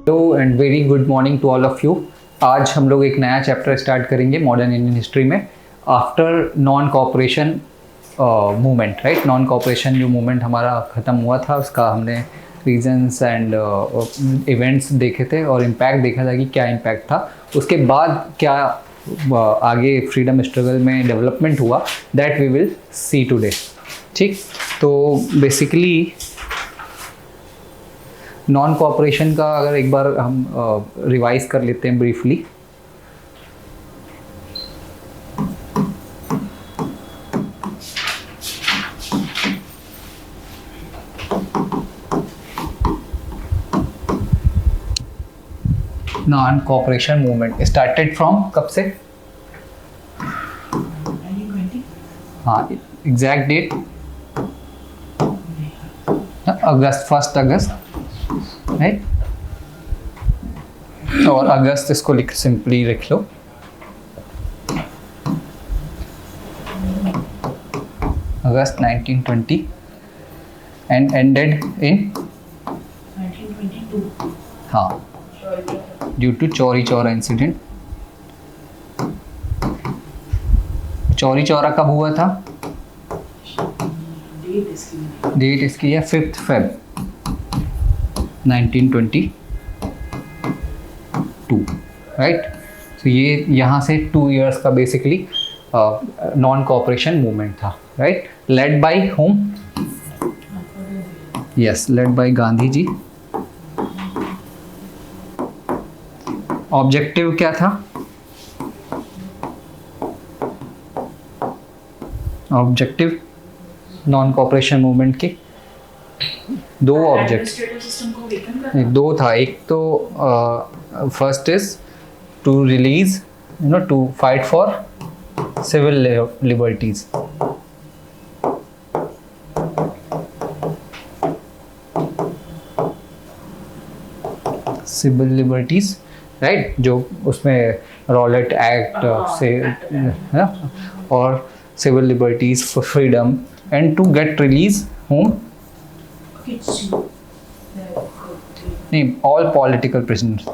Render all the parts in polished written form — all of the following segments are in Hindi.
Hello and very good morning to all of you. आज हम लोग एक नया चैप्टर स्टार्ट करेंगे मॉडर्न इंडियन हिस्ट्री में after non cooperation movement. Right, non cooperation जो मूवमेंट हमारा ख़त्म हुआ था उसका हमने रीजंस एंड इवेंट्स देखे थे और इम्पैक्ट देखा था कि क्या इम्पैक्ट था, उसके बाद क्या आगे फ्रीडम स्ट्रगल में डेवलपमेंट हुआ, that we will see today. ठीक, तो बेसिकली नॉन कॉपरेशन का अगर एक बार हम रिवाइज कर लेते हैं briefly. Non cooperation movement started from कब से? 1920। हाँ, एग्जैक्ट डेट अगस्त, 1 अगस्त, राइट। और अगस्त इसको सिंपली लिख लो। अगस्त 1920 एंड एंडेड इन 1922। हाँ, due to Chauri Chaura incident. Chauri Chaura कब हुआ था? डेट इसकी है 5 Feb 1922, राइट। तो ये यहाँ से 2 years का बेसिकली नॉन कॉपरेशन मूवमेंट था, right. Led by whom? Yes, led by Gandhi ji. Objective क्या था? ऑब्जेक्टिव नॉन कॉपरेशन मूवमेंट के दो ऑब्जेक्ट्स, दो था। एक तो first is to release, to fight for civil liberties. Civil liberties, right, जो उसमें रॉलेट एक्ट से है ना, और civil liberties for freedom and to get release whom, नहीं, ऑल पॉलिटिकल प्रिजनर्स।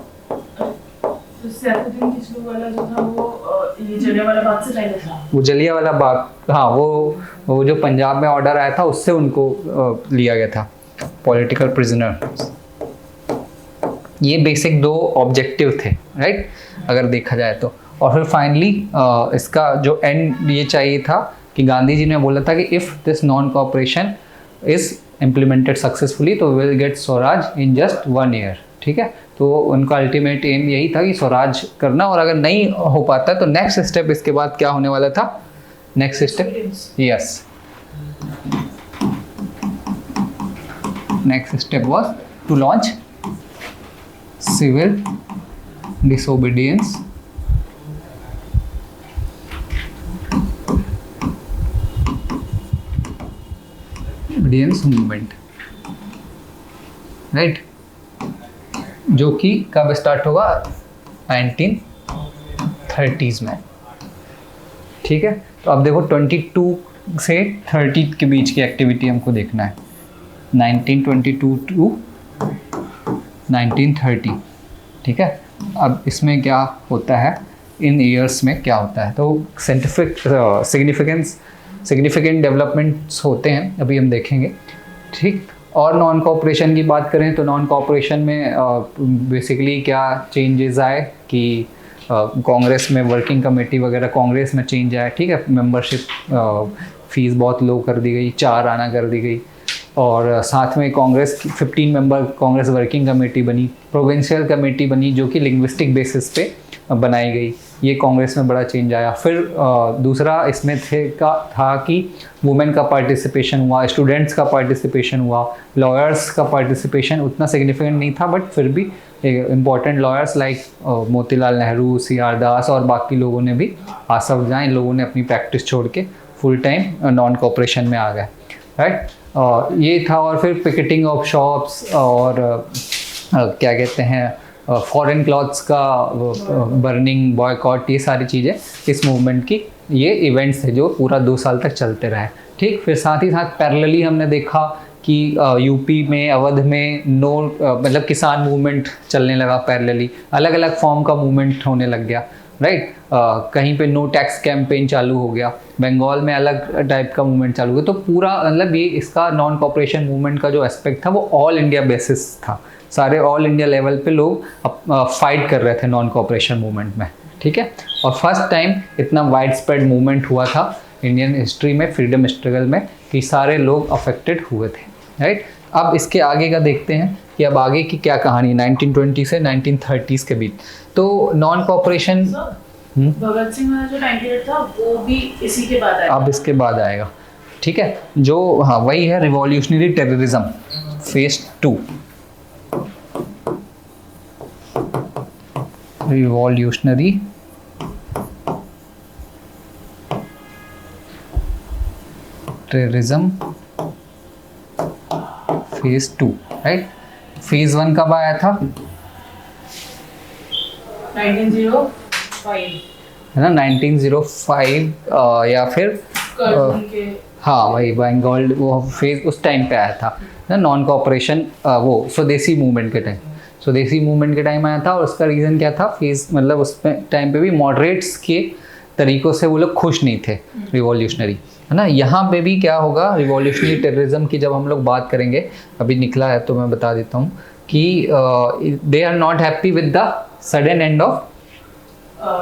वो जलियांवाला बाग, हाँ, वो जो पंजाब में ऑर्डर आया था उससे उनको लिया गया था, पॉलिटिकल प्रिजनर। ये बेसिक दो ऑब्जेक्टिव थे, राइट, अगर देखा जाए तो। और फिर फाइनली इसका जो एंड ये चाहिए था कि गांधी जी ने बोला था कि if this non cooperation is implemented successfully तो will get Swaraj in just 1 year। ठीक है, तो उनका अल्टीमेट एम यही था कि स्वराज करना, और अगर नहीं हो पाता तो नेक्स्ट स्टेप इसके बाद क्या होने वाला था? Next step, yes, next step was to launch civil disobedience movement, right, जो कि कब स्टार्ट होगा? 1930s में। ठीक है, तो अब देखो 22 से 30 के बीच की एक्टिविटी हमको देखना है, 1922 टू 1930। ठीक है, अब इसमें क्या होता है, इन ईयर्स में क्या होता है, तो सिग्निफिकेंट डेवलपमेंट्स होते हैं, अभी हम देखेंगे। ठीक, और नॉन कॉपरेशन की बात करें तो नॉन कॉपरेशन में बेसिकली क्या चेंजेस आए कि कांग्रेस में वर्किंग कमेटी वगैरह, कांग्रेस में चेंज आया। ठीक है, मेंबरशिप फीस बहुत लो कर दी गई, 4 आना कर दी गई, और साथ में Congress 15 member Congress working committee बनी, प्रोविंशियल कमेटी बनी जो कि लिंग्विस्टिक बेसिस पे बनाई गई। ये कांग्रेस में बड़ा चेंज आया। फिर दूसरा इसमें था कि वुमेन का पार्टिसिपेशन हुआ, स्टूडेंट्स का पार्टिसिपेशन हुआ, लॉयर्स का पार्टिसिपेशन उतना सिग्निफिकेंट नहीं था, बट फिर भी important lawyers like Motilal Nehru, CR दास और बाकी लोगों ने भी, आसफ जां, इन लोगों ने अपनी प्रैक्टिस छोड़ के फुल टाइम नॉन कॉपरेशन में आ गए, राइट। ये था, और फिर पिकेटिंग ऑफ शॉप्स और क्या कहते हैं, फॉरेन क्लॉथ्स का बर्निंग, बॉयकॉट, ये सारी चीज़ें इस मूवमेंट की ये इवेंट्स थे जो पूरा 2 साल तक चलते रहे। ठीक, फिर साथ ही साथ पैरेलली हमने देखा कि यूपी में अवध में नो मतलब किसान मूवमेंट चलने लगा पैरेलली, अलग अलग फॉर्म का मूवमेंट होने लग गया, राइट। कहीं पे नो टैक्स कैंपेन चालू हो गया, बंगाल में अलग टाइप का मूवमेंट चालू हो गया। तो पूरा मतलब ये इसका नॉन कॉपरेशन मूवमेंट का जो एस्पेक्ट था वो ऑल इंडिया बेसिस था, सारे ऑल इंडिया लेवल पे लोग फाइट कर रहे थे नॉन कॉपरेशन मूवमेंट में, ठीक है। और फर्स्ट टाइम इतना वाइड स्प्रेड मूवमेंट हुआ था इंडियन हिस्ट्री में, फ्रीडम स्ट्रगल में, कि सारे लोग अफेक्टेड हुए थे, राइट। अब इसके आगे का देखते हैं कि अब आगे की क्या कहानी 1920 से 1930s के बीच। तो नॉन कॉपरेशन भगत सिंह वाला जो टाइम पीरियड था वो भी इसी के बाद आया। अब इसके बाद आएगा, ठीक है। जो हाँ वही है revolutionary terrorism phase 2। Revolutionary terrorism phase 2, right. Phase 1 कब आया था? 1905 है ना, 1905 या फिर के हाँ वही बंगाल, वो फेज उस टाइम पे आया था ना, नॉन कॉपरेशन, वो स्वदेशी मूवमेंट के टाइम, स्वदेशी मूवमेंट के टाइम आया था। और उसका रीज़न क्या था? फेज मतलब उस टाइम पे भी मॉडरेट्स के तरीक़ों से वो लोग खुश नहीं थे, रिवॉल्यूशनरी, है ना। यहाँ पे भी क्या होगा, रिवॉल्यूशनरी टेररिज्म की जब हम लोग बात करेंगे, अभी निकला है तो मैं बता देता हूँ कि they are not happy with the sudden end of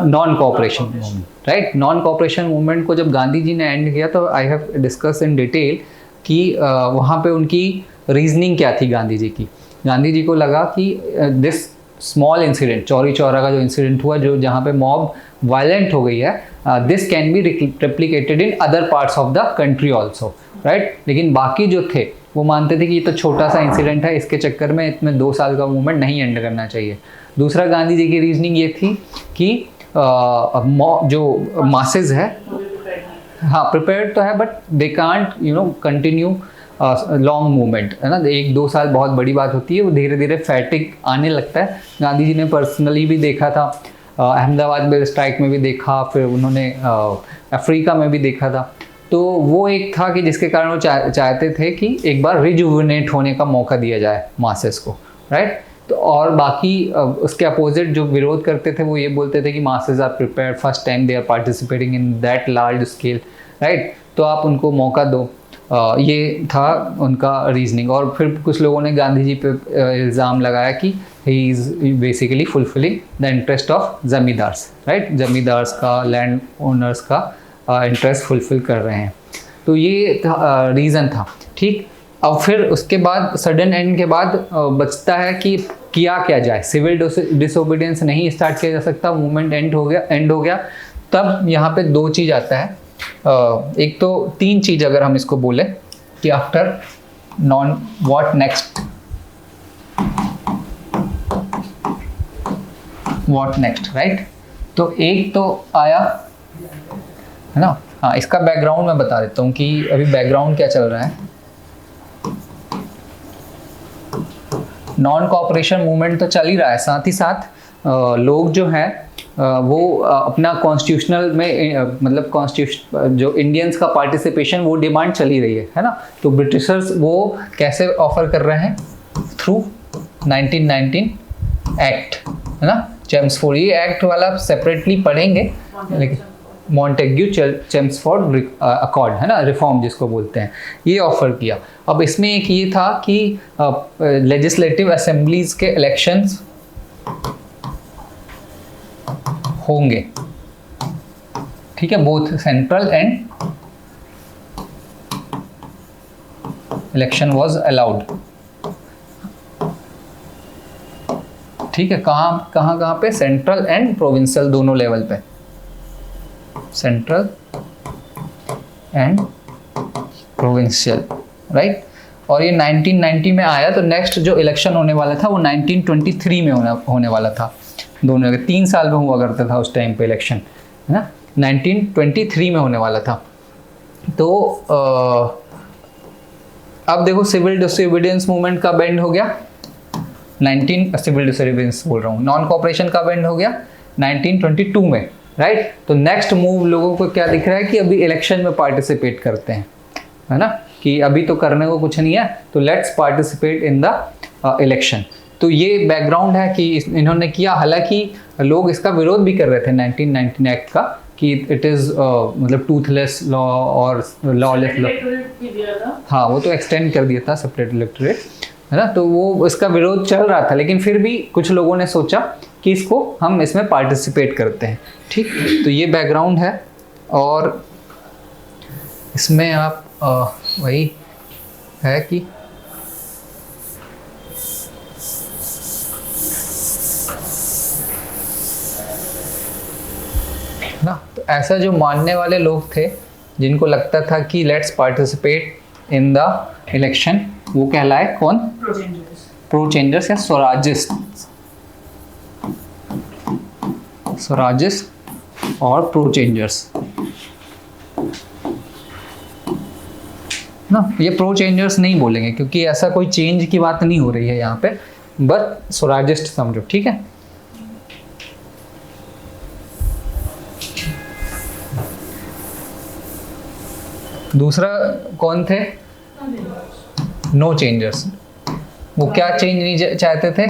non cooperation movement, right. Non cooperation movement को जब गांधी जी ने एंड किया तो I have discuss in detail कि वहाँ पे उनकी रीजनिंग क्या थी गांधी जी की। गांधी जी को लगा कि this small incident, Chauri Chaura का जो इंसिडेंट हुआ, जो जहाँ पे मॉब वायलेंट हो गई है, this can be replicated in other parts of the country also, right. लेकिन बाकी जो थे वो मानते थे कि ये तो छोटा सा इंसिडेंट है, इसके चक्कर में इसमें 2 साल का मूवमेंट नहीं एंड करना चाहिए। दूसरा गांधी जी की रीजनिंग ये थी कि जो मासेज है, हाँ प्रिपेयर्ड तो है, but they can't continue long movement, है ना। 1-2 साल बहुत बड़ी बात होती है, वो धीरे धीरे फैटिक आने लगता है। गांधी जी ने पर्सनली भी देखा था, अहमदाबाद में स्ट्राइक में भी देखा, फिर उन्होंने अफ्रीका में भी देखा था। तो वो एक था कि जिसके कारण वो चाहते थे कि एक बार रिजुविनेट होने का मौका दिया जाए मासेस को, राइट। तो और बाकी उसके अपोजिट जो विरोध करते थे वो ये बोलते थे कि masses are prepared, first time they are participating in that large scale, right. तो आप उनको मौका दो, ये था उनका रीजनिंग। और फिर कुछ लोगों ने गांधी जी पे इल्ज़ाम लगाया कि he is basically fulfilling the interest of zamindars, right. Zamindars का, लैंड ओनर्स का इंटरेस्ट फुलफिल कर रहे हैं। तो ये रीज़न था, ठीक। अब फिर उसके बाद सडन एंड के बाद बचता है कि किया क्या जाए। सिविल डिसोबीडियंस नहीं स्टार्ट किया जा सकता, मूवमेंट एंड हो गया। तब यहाँ पे 2 चीज़ आता है, एक तो 3 चीज़ अगर हम इसको बोले कि after non what next, right. तो एक तो आया, है ना। हाँ, इसका बैकग्राउंड मैं बता देता हूँ कि अभी बैकग्राउंड क्या चल रहा है। नॉन कॉपरेशन मूवमेंट तो चल ही रहा है, साथ ही साथ लोग जो हैं वो अपना कॉन्स्टिट्यूशनल में मतलब कॉन्स्टिट्यूशन जो इंडियंस का पार्टिसिपेशन वो डिमांड चली रही है ना। तो ब्रिटिशर्स वो कैसे ऑफर कर रहे हैं? थ्रू 1919 एक्ट, है ना, चेम्सफोर्ड। ये एक्ट वाला सेपरेटली पढ़ेंगे, लेकिन मॉन्टेग्यू चेम्सफोर्ड अकॉर्ड, है ना, रिफॉर्म जिसको बोलते हैं, ये ऑफर किया। अब इसमें एक ये था कि लेजिस्लेटिव असेंबलीज के इलेक्शंस होंगे, ठीक है, both central and election was allowed, ठीक है। कहाँ पे? सेंट्रल एंड प्रोविंशियल, दोनों लेवल पे, सेंट्रल एंड प्रोविंशियल, राइट। और ये 1990 में आया। तो नेक्स्ट जो इलेक्शन होने वाला था वो 1923 में होने वाला था। दोनों 3 साल में हुआ करता था उस टाइम पे इलेक्शन, है ना। 1923 में होने वाला था। तो अब देखो सिविल डिसोबीडियंस मूवमेंट का एंड हो गया, सिविल डिसोबीडियंस बोल रहा हूँ, नॉन कॉपरेशन का एंड हो गया 1922 में, राइट। तो नेक्स्ट मूव लोगों को क्या दिख रहा है कि अभी इलेक्शन में पार्टिसिपेट करते हैं, है ना, कि अभी तो करने को कुछ नहीं है, तो let's participate in the election. तो ये बैकग्राउंड है कि इन्होंने किया। हालांकि लोग इसका विरोध भी कर रहे थे 1919 एक्ट का, कि इट इज़ मतलब टूथलेस लॉ और लॉलेस लॉ। हाँ, वो तो एक्सटेंड कर दिया था सेपरेट इलेक्टोरेट, है ना, तो वो इसका विरोध चल रहा था, लेकिन फिर भी कुछ लोगों ने सोचा कि इसको हम इसमें पार्टिसिपेट करते हैं। ठीक, तो ये बैकग्राउंड है। और इसमें आप वही है कि ना, तो ऐसा जो मानने वाले लोग थे जिनको लगता था कि let's participate in the election, वो कहलाए कौन? प्रो चेंजर्स या स्वराजिस्ट। स्वराजिस्ट और प्रो चेंजर्स ना, ये प्रो चेंजर्स नहीं बोलेंगे क्योंकि ऐसा कोई चेंज की बात नहीं हो रही है यहाँ पे, बस स्वराजिस्ट समझो, ठीक है। दूसरा कौन थे? No changers. वो क्या चेंज नहीं चाहते थे?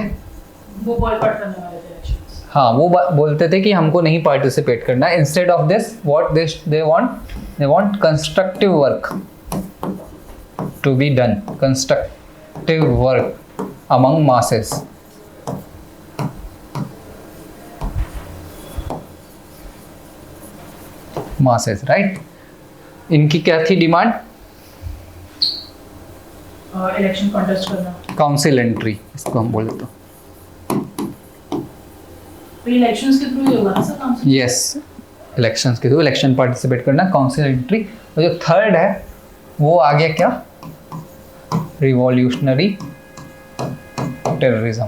वो बॉयकॉट करने वाले थे इलेक्शंस। हाँ, वो बोलते थे कि हमको नहीं पार्टिसिपेट करना। Instead of this what they want constructive work to be done, constructive work among masses. Masses, right. इनकी क्या थी डिमांड? इलेक्शन कॉन्टेस्ट करना, काउंसिल एंट्री इसको हम बोले तो। इलेक्शंस के थ्रू ही होगा ना सर काउंसिल? यस, इलेक्शंस के थ्रू इलेक्शन पार्टिसिपेट करना, काउंसिल एंट्री। और जो थर्ड है वो आ गया क्या? Revolutionary terrorism,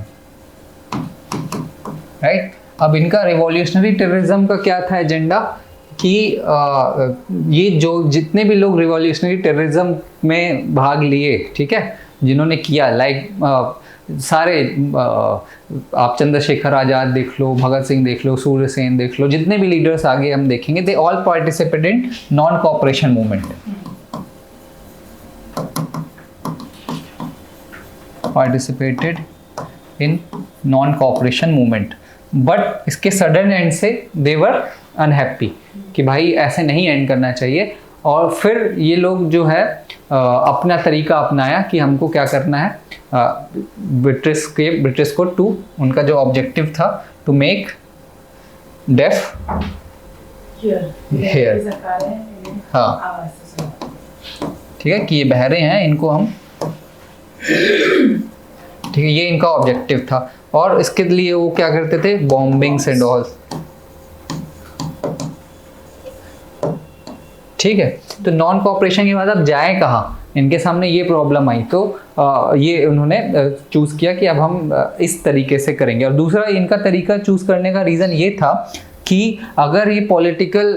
right. अब इनका रिवॉल्यूशनरी टेररिज्म का क्या था एजेंडा? कि ये जो जितने भी लोग रिवॉल्यूशनरी टेररिज्म में भाग लिए, ठीक है, जिन्होंने किया, लाइक सारे आप चंद्रशेखर आज़ाद देख लो, भगत सिंह देख लो, सूर्य सेन देख लो, जितने भी लीडर्स आगे हम देखेंगे, they all participated in non cooperation movement. Participated in non cooperation movement, but इसके सडन एंड से दे वर अनहैप्पी कि भाई ऐसे नहीं एंड करना चाहिए। और फिर ये लोग जो है अपना तरीका अपनाया कि हमको क्या करना है, ब्रिटिश को टू, उनका जो ऑब्जेक्टिव था टू मेक डेफ हेयर। हाँ, ठीक है, कि ये बहरे हैं, इनको हम, ठीक है, ये इनका ऑब्जेक्टिव था। और इसके लिए वो क्या करते थे? बॉम्बिंग्स एंड ऑल, ठीक है। तो नॉन कोऑपरेशन के बाद अब जाए कहाँ? इनके सामने ये प्रॉब्लम आई, तो ये उन्होंने चूज किया कि अब हम इस तरीके से करेंगे। और दूसरा इनका तरीका चूज करने का रीज़न ये था कि अगर ये पॉलिटिकल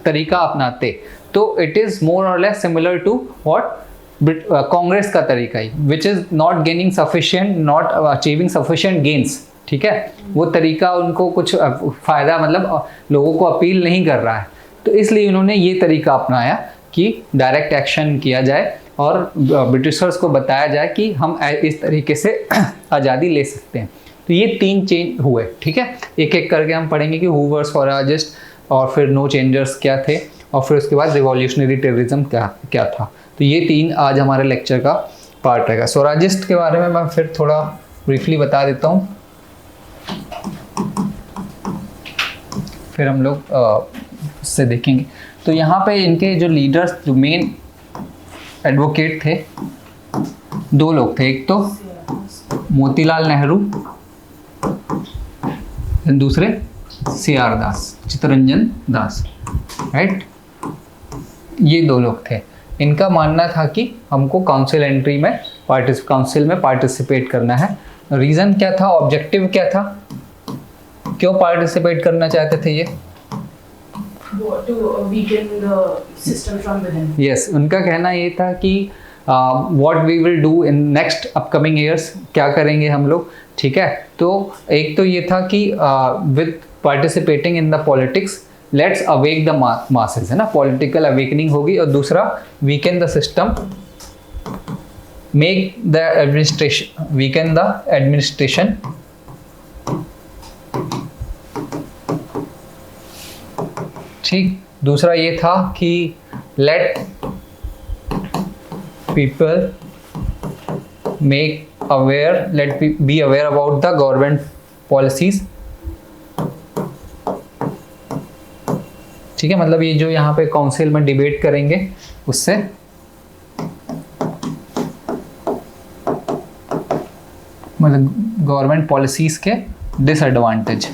तरीका अपनाते तो it is more or less similar to what Congress का तरीका ही, which is not gaining sufficient, not achieving sufficient gains, ठीक है। वो तरीका उनको कुछ फ़ायदा, मतलब लोगों को अपील नहीं कर रहा है, तो इसलिए उन्होंने ये तरीका अपनाया कि डायरेक्ट एक्शन किया जाए और ब्रिटिशर्स को बताया जाए कि हम इस तरीके से आज़ादी ले सकते हैं। तो ये 3 चेंज हुए, ठीक है। एक एक करके हम पढ़ेंगे कि हू वर स्वराजिस्ट, और फिर नो चेंजर्स क्या थे, और फिर उसके बाद रिवॉल्यूशनरी टेररिज्म क्या था। तो ये 3 आज हमारे लेक्चर का पार्ट रहेगा। स्वराजिस्ट के बारे में मैं फिर थोड़ा ब्रीफली बता देता हूँ, फिर हम लोग उससे देखेंगे। तो यहाँ पे इनके जो लीडर्स, जो मेन एडवोकेट थे, 2 लोग थे। एक तो मोतीलाल नेहरू, दूसरे CR दास, चित्तरंजन दास, राइट। ये 2 लोग थे। इनका मानना था कि हमको काउंसिल एंट्री में काउंसिल में पार्टिसिपेट करना है। रीज़न क्या था? ऑब्जेक्टिव क्या था? क्यों पार्टिसिपेट करना चाहते थे ये? To weaken the system from within. Yes, उनका कहना ये था कि what we will do in next upcoming years, क्या करेंगे हम लोग, ठीक है। तो एक तो ये था कि with participating in the politics let's awake the masses, है ना, पॉलिटिकल अवेकनिंग होगी। और दूसरा weaken the system, make the administration, weaken the administration, ठीक। दूसरा ये था कि let people make aware, let be aware about the government policies, ठीक है। मतलब ये जो यहाँ पे काउंसिल में डिबेट करेंगे उससे मतलब गवर्नमेंट पॉलिसीज के डिसएडवांटेज,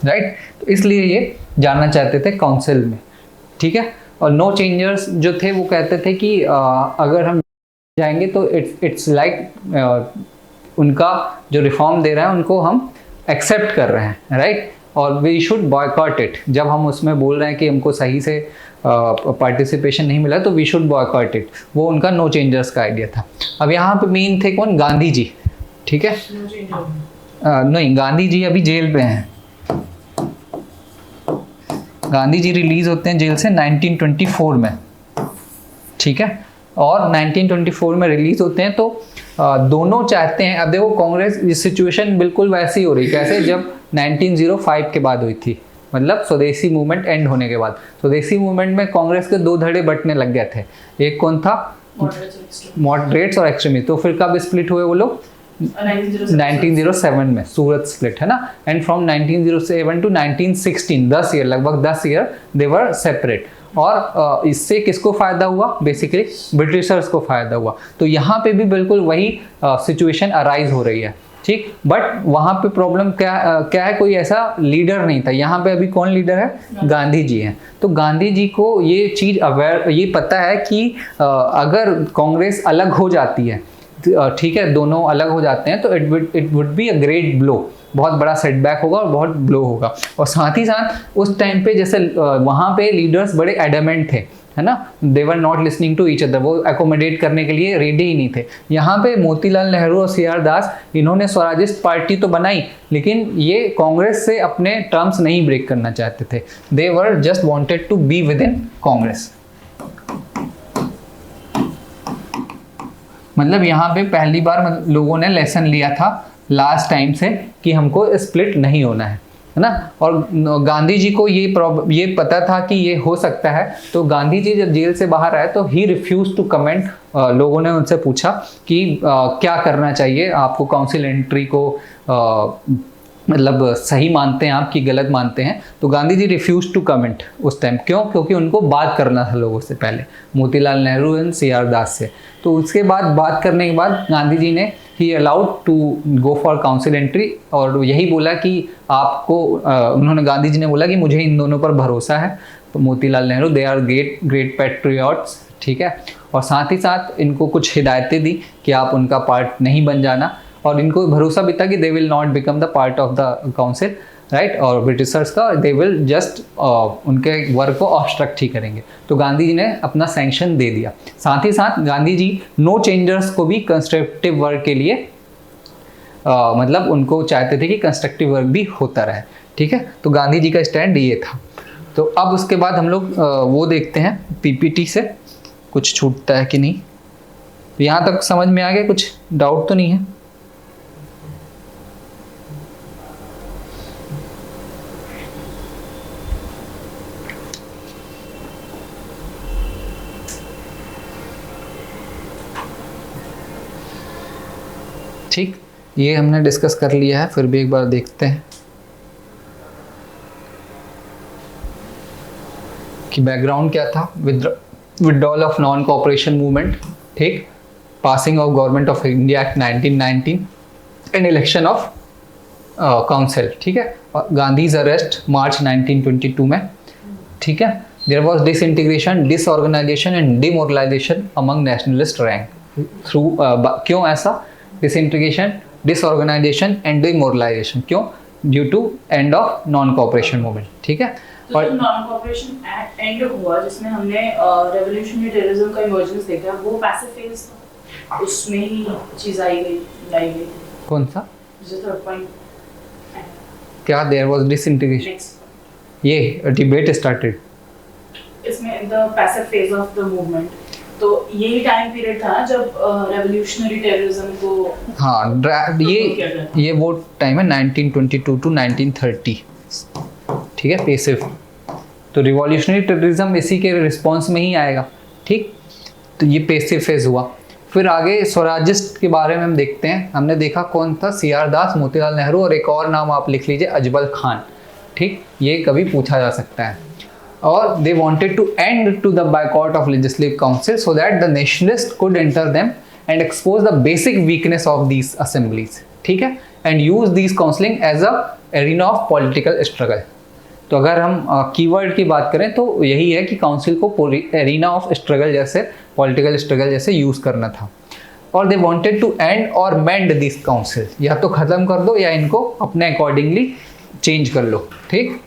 राइट। तो इसलिए ये जानना चाहते थे काउंसिल में, ठीक है। और नो चेंजर्स जो थे वो कहते थे कि अगर हम जाएंगे तो इट्स लाइक उनका जो रिफॉर्म दे रहा है उनको हम एक्सेप्ट कर रहे हैं, राइट। और वी शुड बॉयकॉट इट, जब हम उसमें बोल रहे हैं कि हमको सही से पार्टिसिपेशन नहीं मिला तो वी शुड बॉयकॉट इट, वो उनका नो चेंजर्स का आइडिया था। अब यहाँ पे मेन थे कौन, गांधी जी, ठीक है। नहीं, गांधी जी अभी जेल पे हैं। गांधी जी रिलीज होते हैं जेल से 1924 में, ठीक है। और 1924 में रिलीज होते हैं तो दोनों चाहते हैं, अब देखो कांग्रेस सिचुएशन बिल्कुल वैसी हो रही कैसे जब 1905 के बाद हुई थी, मतलब स्वदेशी मूवमेंट एंड होने के बाद। स्वदेशी मूवमेंट में कांग्रेस के दो धड़े बटने लग गए थे, एक कौन था, मॉडरेट्स और एक्सट्रीमिस्ट। तो फिर कब स्प्लिट हुए वो लोग, 1907 में सूरत स्प्लिट, है ना। एंड फ्रॉम 1907 टू 1916 10 ईयर, लगभग 10 ईयर दे वर सेपरेट। और इससे किसको फायदा हुआ, बेसिकली ब्रिटिशर्स को फायदा हुआ। तो यहाँ पे भी बिल्कुल वही सिचुएशन अराइज हो रही है, ठीक। बट वहाँ पे प्रॉब्लम क्या है, कोई ऐसा लीडर नहीं था। यहाँ पे अभी कौन लीडर है, गांधी जी हैं। तो गांधी जी को ये चीज़ अवेयर, ये पता है कि अगर कांग्रेस अलग हो जाती है, ठीक है, दोनों अलग हो जाते हैं तो it would be a great blow, बहुत बड़ा सेटबैक होगा और बहुत ब्लो होगा। और साथ ही साथ उस टाइम पे जैसे वहाँ पे लीडर्स बड़े एडमेंट थे, है ना, they were not listening to each other, वो एकोमोडेट करने के लिए रेडी ही नहीं थे। यहाँ पे मोतीलाल नेहरू और सी.आर. दास, इन्होंने स्वराजिस्ट पार्टी तो बनाई लेकिन ये कांग्रेस से अपने टर्म्स नहीं ब्रेक करना चाहते थे। They were just wanted to be within Congress. मतलब यहाँ पे पहली बार लोगों ने लेसन लिया था लास्ट टाइम से कि हमको स्प्लिट नहीं होना है ना। और गांधी जी को ये पता था कि ये हो सकता है। तो गांधी जी जब जेल से बाहर आए तो ही रिफ्यूज टू कमेंट। लोगों ने उनसे पूछा कि क्या करना चाहिए, आपको काउंसिल एंट्री को मतलब सही मानते हैं आप कि गलत मानते हैं। तो Gandhi ji refuse to comment उस टाइम। क्यों? क्योंकि उनको बात करना था लोगों से पहले, मोतीलाल नेहरू एंड सी.आर. दास से। तो उसके बाद बात करने के बाद गांधी जी ने he allowed to go for council entry. और यही बोला कि आपको उन्होंने, गांधी जी ने बोला कि मुझे इन दोनों पर भरोसा है। तो Motilal Nehru, they are great patriots, ठीक है। और साथ ही साथ इनको कुछ हिदायतें दी कि आप उनका पार्ट नहीं बन जाना। और इनको भरोसा भी था कि they will not become the part of the council, right. और ब्रिटिशर्स का दे विल जस्ट उनके वर्क को ऑब्स्ट्रक्ट ही करेंगे। तो गांधी जी ने अपना सैंक्शन दे दिया। साथ ही साथ गांधी जी नो चेंजर्स को भी कंस्ट्रक्टिव वर्क के लिए मतलब उनको चाहते थे कि कंस्ट्रक्टिव वर्क भी होता रहे, ठीक है। तो गांधी जी का स्टैंड ये था। तो अब उसके बाद हम लोग वो देखते हैं पीपीटी से कुछ छूटता है कि नहीं। यहाँ तक समझ में आ गया, कुछ डाउट तो नहीं है? ठीक, ये हमने डिस्कस कर लिया है, फिर भी एक बार देखते हैं कि बैकग्राउंड क्या था। Withdrawal of non cooperation movement, ठीक, passing of government of India act 1919 and election of council, ठीक है। और गांधीज अरेस्ट मार्च 1922 में, ठीक है। There was disintegration, disorganisation and demoralisation among nationalist rank through क्यों ऐसा डिसइंटीग्रेशन, डिसऑर्गेनाइजेशन एंड डिमोरलाइजेशन, क्यों? Due to end of non cooperation movement, ठीक है। तो जो नॉन कोऑपरेशन एक्ट एंड हुआ जिसमें हमने रेवोल्यूशनरी टेररिज्म का इमर्जेंस देखा, वो पैसिफिस्ट था, उसमें ही चीज लाई गई। कौन सा? जो थर्ड पॉइंट क्या देयर वाज डिसइंटीग्रेशन, Next, ये डिबेट स्टार्टेड। इसमें the passive phase of the movement, तो यही टाइम पीरियड था जब रेवोल्यूशनरी टेररिज्म को हाँ ये वो टाइम है 1922 टू 1930, ठीक है, पेसिव। तो रिवॉल्यूशनरी टेररिज्म इसी के रिस्पॉन्स में ही आएगा, ठीक। तो ये पेसिव फेज हुआ। फिर आगे स्वराजिस्ट के बारे में हम देखते हैं। हमने देखा कौन था, CR दास, मोतीलाल नेहरू, और एक और नाम आप लिख लीजिए, अजमल खान, ठीक। ये कभी पूछा जा सकता है। और they wanted to end to the boycott of legislative council so that the nationalist could enter them and expose the basic weakness of these assemblies, ठीक है, and use these counselling as a arena of political struggle. तो अगर हम कीवर्ड की बात करें तो यही है कि काउंसिल को एरिना ऑफ स्ट्रगल जैसे, पॉलिटिकल स्ट्रगल जैसे यूज़ करना था। और दे वांटेड टू एंड और मेंड दिस काउंसिल, या तो ख़त्म कर दो या इनको अपने अकॉर्डिंगली चेंज कर लो, ठीक।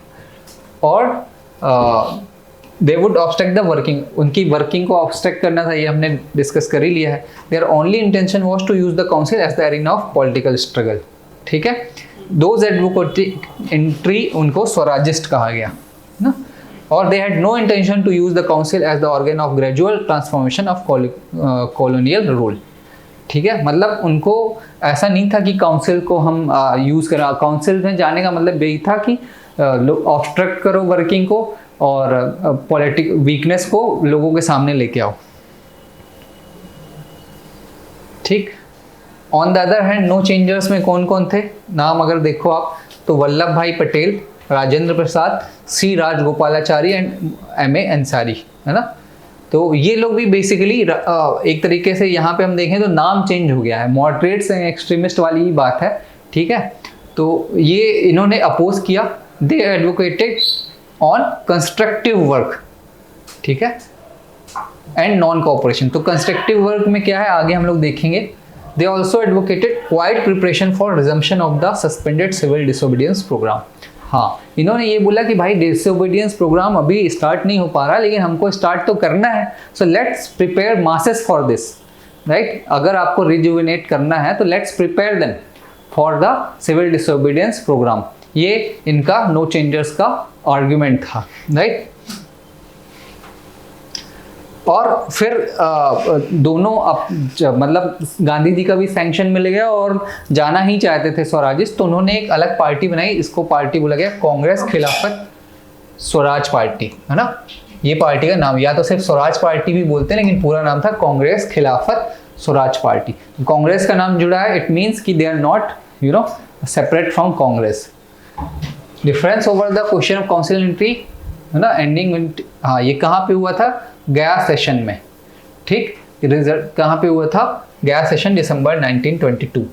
और they would obstruct the working, उनकी वर्किंग को ऑब्स्ट्रक्ट करना था, ये हमने डिस्कस कर ही लिया है। Their only intention was to use the council as the arena of political struggle, ठीक है। दोज एडवोकेट एंट्री, उनको स्वराजिस्ट कहा गया ना। और they had no intention to use the council as the organ of gradual transformation of colonial rule, ठीक है। मतलब उनको ऐसा नहीं था कि काउंसिल को हम यूज़ करें। काउंसिल में जाने का मतलब यही था कि ऑब्स्ट्रक्ट करो वर्किंग को और पॉलिटिक वीकनेस को लोगों के सामने लेके आओ, ठीक। On the other hand no changers में कौन कौन थे, नाम अगर देखो आप तो वल्लभ भाई Patel, Rajendra Prasad, C Rajagopalachari and M.A. Ansari, है ना। तो ये लोग भी बेसिकली एक तरीके से यहाँ पे हम देखें तो नाम चेंज हो गया है, मॉडरेट्स एंड एक्सट्रीमिस्ट वाली ही बात है, ठीक है। तो ये इन्होंने अपोज किया, दे एडवोकेटेड ऑन कंस्ट्रक्टिव वर्क, ठीक है, एंड नॉन कोऑपरेशन। तो कंस्ट्रक्टिव वर्क में क्या है आगे हम लोग देखेंगे। They also advocated quiet preparation for resumption of the suspended civil disobedience program. हाँ, इन्होंने ये बोला कि भाई डिसोबीडियंस प्रोग्राम अभी स्टार्ट नहीं हो पा रहा, लेकिन हमको स्टार्ट तो करना है, so let's prepare masses for this, right. अगर आपको रिजुविनेट करना है तो let's prepare them for the civil disobedience programme. ये इनका नो चेंजर्स का आर्ग्यूमेंट था, राइट। और फिर दोनों मतलब गांधी जी का भी सैंक्शन मिल गया और जाना ही चाहते थे स्वराजिस्ट, तो उन्होंने एक अलग पार्टी बनाई, इसको पार्टी बोला गया कांग्रेस खिलाफत स्वराज पार्टी, है ना। ये पार्टी का नाम, या तो सिर्फ स्वराज पार्टी भी बोलते हैं लेकिन पूरा नाम था कांग्रेस खिलाफत स्वराज पार्टी। कांग्रेस का नाम जुड़ा है, इट मीन्स कि they are not separate from Congress. Difference over the question of council entry, है ना, एंडिंग। हाँ, ये कहाँ पे हुआ था, गया सेशन में, ठीक। रिजल्ट कहाँ पे हुआ था, गया सेशन दिसंबर 1922।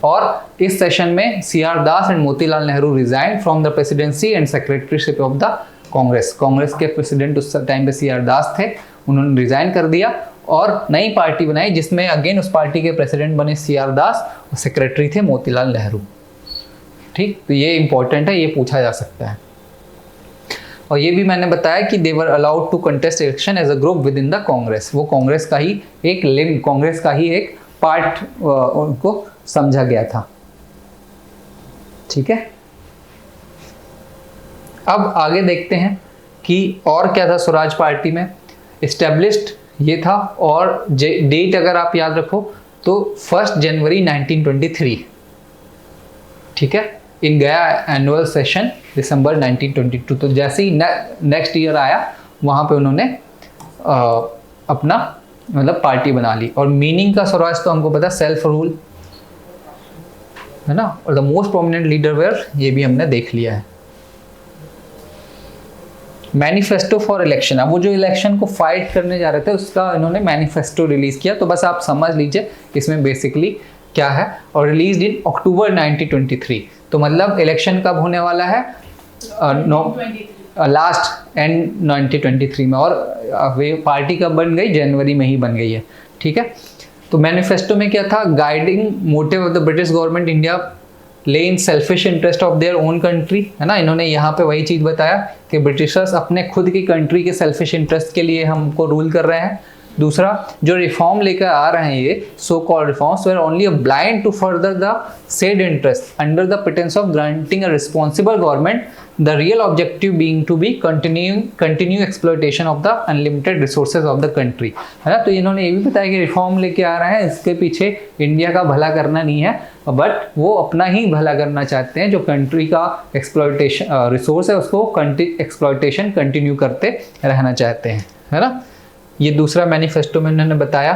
और इस सेशन में CR Das and Motilal Nehru resign from the presidency and secretaryship of the Congress. Congress के प्रेसिडेंट उस टाइम पे CR दास थे, उन्होंने रिजाइन कर दिया और नई पार्टी बनाई जिसमें अगेन उस पार्टी के प्रेसिडेंट बने CR दास और सेक्रेटरी थे मोतीलाल नेहरू, ठीक। तो ये इंपॉर्टेंट है, ये पूछा जा सकता है। और ये भी मैंने बताया कि they were allowed to contest election as a group within the Congress. वो कांग्रेस का ही एक लिंक, कांग्रेस का ही एक पार्ट उनको समझा गया था, ठीक है। अब आगे देखते हैं कि और क्या था स्वराज पार्टी में। एस्टेब्लिश्ड ये था, और डेट अगर आप याद रखो तो 1 जनवरी 1923, ठीक है। इन गया एनुअल सेशन दिसंबर 1922। तो जैसे ही नेक्स्ट ईयर आया वहाँ पे उन्होंने अपना मतलब पार्टी बना ली। और मीनिंग का स्वराज तो हमको पता, सेल्फ रूल, है ना। और the most prominent leader were, ये भी हमने देख लिया है। मैनिफेस्टो फॉर इलेक्शन, अब वो जो इलेक्शन को फाइट करने जा रहे थे उसका इन्होंने मैनिफेस्टो रिलीज किया। तो बस आप समझ लीजिए इसमें बेसिकली क्या है। और रिलीज इन अक्टूबर 1923। तो मतलब इलेक्शन कब होने वाला है, लास्ट एंड 1923 में। और वे पार्टी कब बन गई, जनवरी में ही बन गई है, ठीक है। तो मैनिफेस्टो में क्या था, guiding motive of the British government India lay in selfish interest of their own country, है ना। इन्होंने यहाँ पे वही चीज़ बताया कि ब्रिटिशर्स अपने खुद की कंट्री के सेल्फिश इंटरेस्ट के लिए हमको रूल कर रहे हैं। दूसरा जो रिफॉर्म लेकर आ रहे हैं ये so called reforms were only blind to further the said interest under the pretence of granting a responsible government, the real objective being to be continue exploitation of the unlimited resources of the country, है ना। तो इन्होंने ये भी बताया कि रिफॉर्म लेके आ रहे हैं, इसके पीछे इंडिया का भला करना नहीं है, बट वो अपना ही भला करना चाहते हैं। जो कंट्री का एक्सप्लॉयटेशन रिसोर्स है उसको एक्सप्लॉयटेशन कंटिन्यू करते रहना चाहते हैं, है ना। ये दूसरा मैनिफेस्टो में इन्होंने बताया।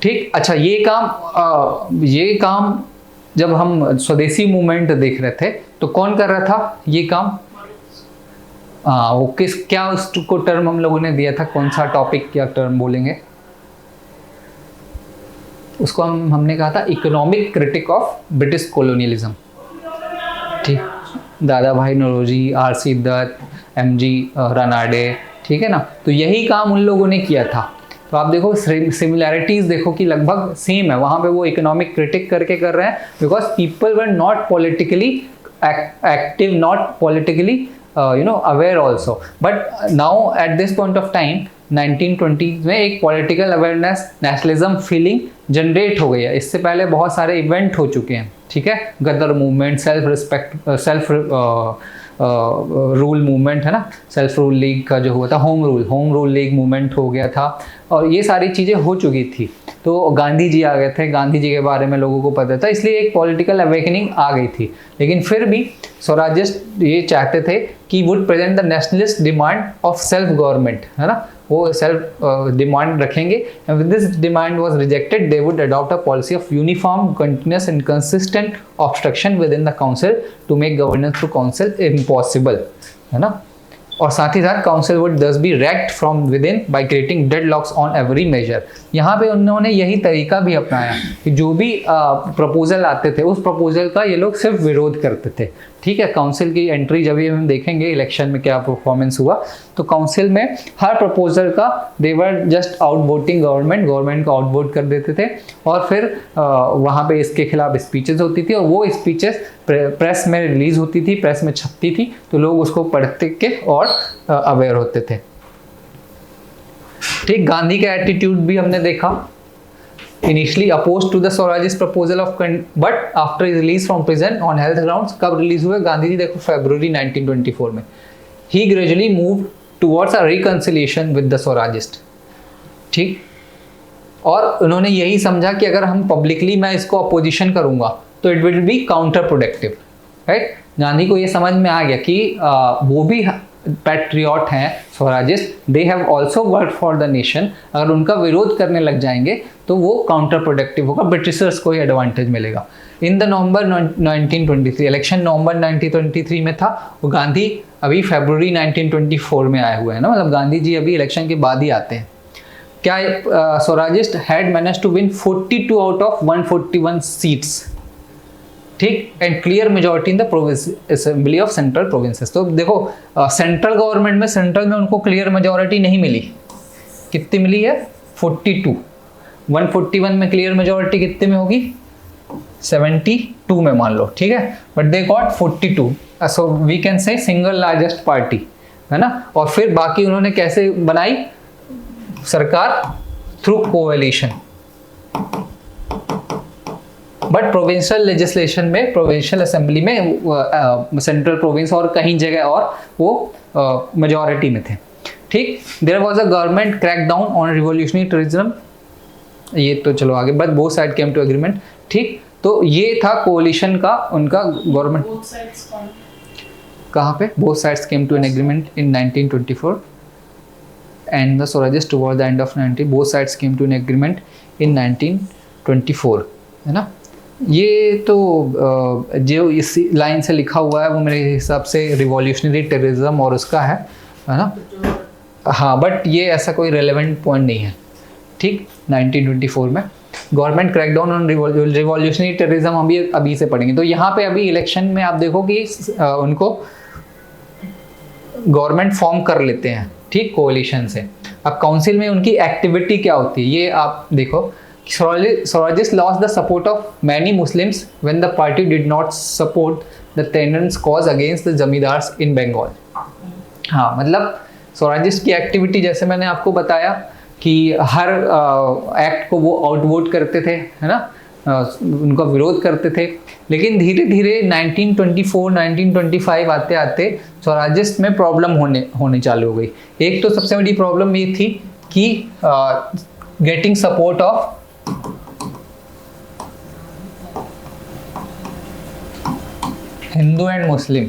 ठीक, अच्छा ये काम जब हम स्वदेशी मूवमेंट देख रहे थे तो कौन कर रहा था ये काम? वो क्या उसको टर्म हम लोगों ने दिया था, कौन सा टॉपिक क्या टर्म बोलेंगे उसको? हमने कहा था economic critic of British colonialism. ठीक, दादा भाई नौरोजी, आर.सी. दत्त, एम.जी. रनाडे, ठीक है ना। तो यही काम उन लोगों ने किया था। तो आप देखो सिमिलैरिटीज देखो कि लगभग सेम है। वहाँ पे वो इकोनॉमिक क्रिटिक करके कर रहे हैं because people were not politically active, not politically aware also. But now at this point of time 1920 में एक political awareness, nationalism feeling generate हो गई है। इससे पहले बहुत सारे इवेंट हो चुके हैं, ठीक है। गदर मूवमेंट, सेल्फ रूल मूवमेंट, है ना। सेल्फ रूल लीग का जो हुआ था, होम रूल लीग मूवमेंट हो गया था, और ये सारी चीज़ें हो चुकी थी। तो गांधी जी आ गए थे, गांधी जी के बारे में लोगों को पता था, इसलिए एक पॉलिटिकल अवेकनिंग आ गई थी। लेकिन फिर भी स्वराजिस्ट ये चाहते थे कि would present the nationalist demand of self government, है ना। वो सेल्फ डिमांड रखेंगे, and with this demand was rejected they would adopt a policy of uniform, continuous and consistent obstruction within the council to make governance through council impossible, है ना। और साथ ही साथ council would thus be wrecked from within by creating deadlocks on every measure. यहाँ पे उन्होंने यही तरीका भी अपनाया कि जो भी प्रपोजल आते थे उस प्रपोजल का ये लोग सिर्फ विरोध करते थे, ठीक है। काउंसिल की एंट्री जब भी हम देखेंगे इलेक्शन में क्या परफॉर्मेंस हुआ, तो काउंसिल में हर प्रपोजल का they were just out voting government को आउट वोट कर देते थे। और फिर वहाँ पे इसके खिलाफ स्पीचेस होती थी, और वो स्पीचेस प्रेस में रिलीज होती थी, प्रेस में छपती थी, तो लोग उसको पढ़ते के और अवेयर होते थे। ठीक, गांधी का एटीट्यूड भी हमने देखा। Initially opposed to the Swarajist proposal of but after his release from prison on health grounds, कब रिलीज हुए गांधी जी? देखो फरवरी 1924 में। He gradually moved towards a reconciliation with the Swarajist, ठीक। और उन्होंने यही समझा कि अगर हम पब्लिकली मैं इसको अपोजिशन करूंगा तो it will be counter productive, right. Gandhi को ये समझ में आ गया कि वो भी पैट्रियट हैं Swarajist, they have also work for the nation. अगर उनका विरोध करने लग जाएंगे तो वो काउंटर प्रोडक्टिव होगा, ब्रिटिशर्स को ही एडवांटेज मिलेगा। इन द नवंबर 1923 इलेक्शन नवंबर 1923 में था, और गांधी अभी फरवरी 1924 में आए हुए हैं ना, मतलब गांधी जी अभी इलेक्शन के बाद ही आते हैं। क्या Swarajist had managed to win 42 out of 141 seats, ठीक, and clear majority in the province assembly of central provinces. तो देखो सेंट्रल गवर्नमेंट में, सेंट्रल में उनको क्लियर मेजॉरिटी नहीं मिली। कितनी मिली है? 42। 141 में क्लियर मेजॉरिटी कितने में होगी? 72 में मान लो, ठीक है। But they got 42, so we can say single largest party, है ना। और फिर बाकी उन्होंने कैसे बनाई सरकार? Through coalition. But provincial legislation में, प्रोविंशियल असेंबली में सेंट्रल प्रोविंस और कहीं जगह और वो मेजॉरिटी में थे, ठीक। There was a government crack down on revolutionary terrorism, ये तो चलो आगे, but both side came to agreement, ठीक। तो ये था कोalition का उनका गवर्नमेंट। कहाँ पे? Both sides came to an agreement in 1924 and the Swarajist toward the end of 90 both sides came to an agreement in 1924, है ना। ये तो जो इस लाइन से लिखा हुआ है वो मेरे हिसाब से रिवॉल्यूशनरी टेररिज्म और उसका है ना। हाँ, बट ये ऐसा कोई रेलेवेंट पॉइंट नहीं है, ठीक। 1924 में government crackdown on revolutionary terrorism हम अभी से पढ़ेंगे। तो यहाँ पे अभी इलेक्शन में आप देखो कि उनको गवर्नमेंट फॉर्म कर लेते हैं, ठीक, कोalition से। अब काउंसिल में उनकी एक्टिविटी क्या होती है ये आप देखो। Swarajist lost the support of many Muslims when the party did not support the tenants' cause against the zamindars in Bengal। हाँ, मतलब स्वराजिस्ट की एक्टिविटी जैसे मैंने आपको बताया कि हर एक्ट को वो आउटवोट करते थे, है ना, उनका विरोध करते थे। लेकिन धीरे धीरे 1924 1925 आते आते स्वराजिस्ट में प्रॉब्लम होने चालू हो गई। एक तो सबसे बड़ी प्रॉब्लम ये थी कि getting support of Hindu and Muslim,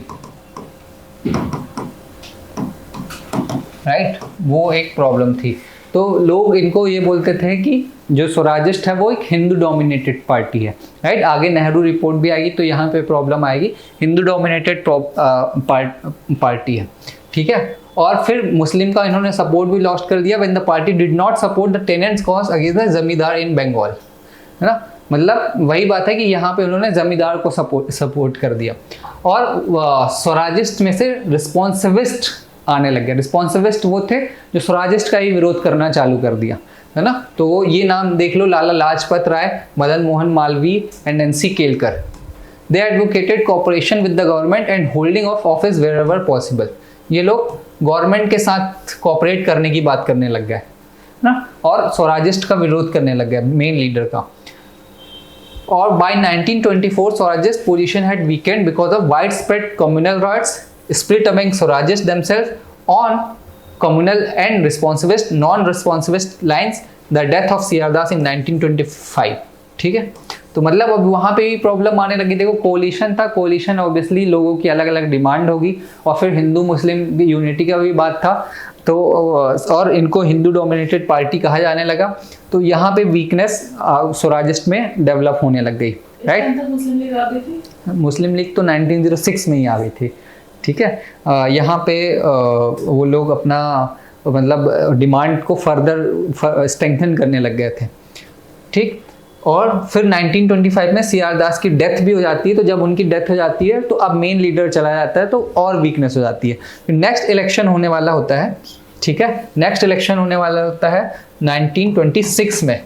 right, वो एक प्रॉब्लम थी। तो लोग इनको ये बोलते थे कि जो स्वराजिस्ट है वो एक हिंदू डोमिनेटेड पार्टी है, राइट। आगे नेहरू रिपोर्ट भी आएगी तो यहाँ पे प्रॉब्लम आएगी, हिंदू डोमिनेटेड पार्टी है, ठीक है। और फिर मुस्लिम का इन्होंने सपोर्ट भी लॉस्ट कर दिया when the party did not support the tenants cause against the जमींदार इन बंगाल, है ना। मतलब वही बात है कि यहाँ पे उन्होंने जमींदार को सपोर्ट कर दिया। और स्वराजिस्ट में से रिस्पॉन्सिविस्ट आने लग गया। रिस्पॉन्सिविस्ट वो थे जो स्वराजिस्ट का ही विरोध करना चालू कर दिया, है ना। तो ये नाम देख लो, Lala Lajpat Rai, Madan Mohan Malaviya and NC Kelkar. They advocated cooperation with the government and holding of office wherever possible. ये लोग गवर्नमेंट के साथ कोऑपरेट करने की बात करने लग गए ना, और स्वराजिस्ट का विरोध करने लग गए, मेन लीडर का। और by 1924 Swarajist position had weakened because of widespread communal riots split among Swarajists themselves on communal and responsivist non-responsivist lines, the death of C.R. Das in 1925, ठीक है। तो मतलब अब वहाँ पे भी प्रॉब्लम आने लगी। देखो कोलिशन था, कोलिशन ऑब्वियसली लोगों की अलग अलग डिमांड होगी, और फिर हिंदू मुस्लिम यूनिटी का भी बात था, तो और इनको हिंदू डोमिनेटेड पार्टी कहा जाने लगा। तो यहाँ पे वीकनेस स्वराजिस्ट में डेवलप होने लग गई, राइट। मुस्लिम लीग आ गई थी, मुस्लिम लीग तो 1906 में ही आ गई थी, ठीक है। यहाँ पे वो लोग अपना मतलब डिमांड को फर्दर स्ट्रेंथन करने लग गए थे, ठीक। और फिर 1925 में C.R. दास की डेथ भी हो जाती है। तो जब उनकी डेथ हो जाती है तो अब मेन लीडर चला जाता है, तो और वीकनेस हो जाती है। फिर नेक्स्ट इलेक्शन होने वाला होता है, ठीक है। नेक्स्ट इलेक्शन होने वाला होता है 1926 में,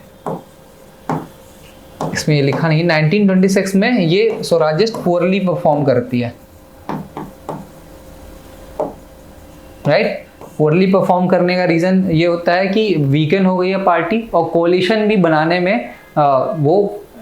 इसमें ये लिखा नहीं, 1926 में ये स्वराजिस्ट पुअरली परफॉर्म करती है, राइट। पुअरली परफॉर्म करने का रीजन ये होता है कि वीकन हो गई है पार्टी, और कोलिशन भी बनाने में वो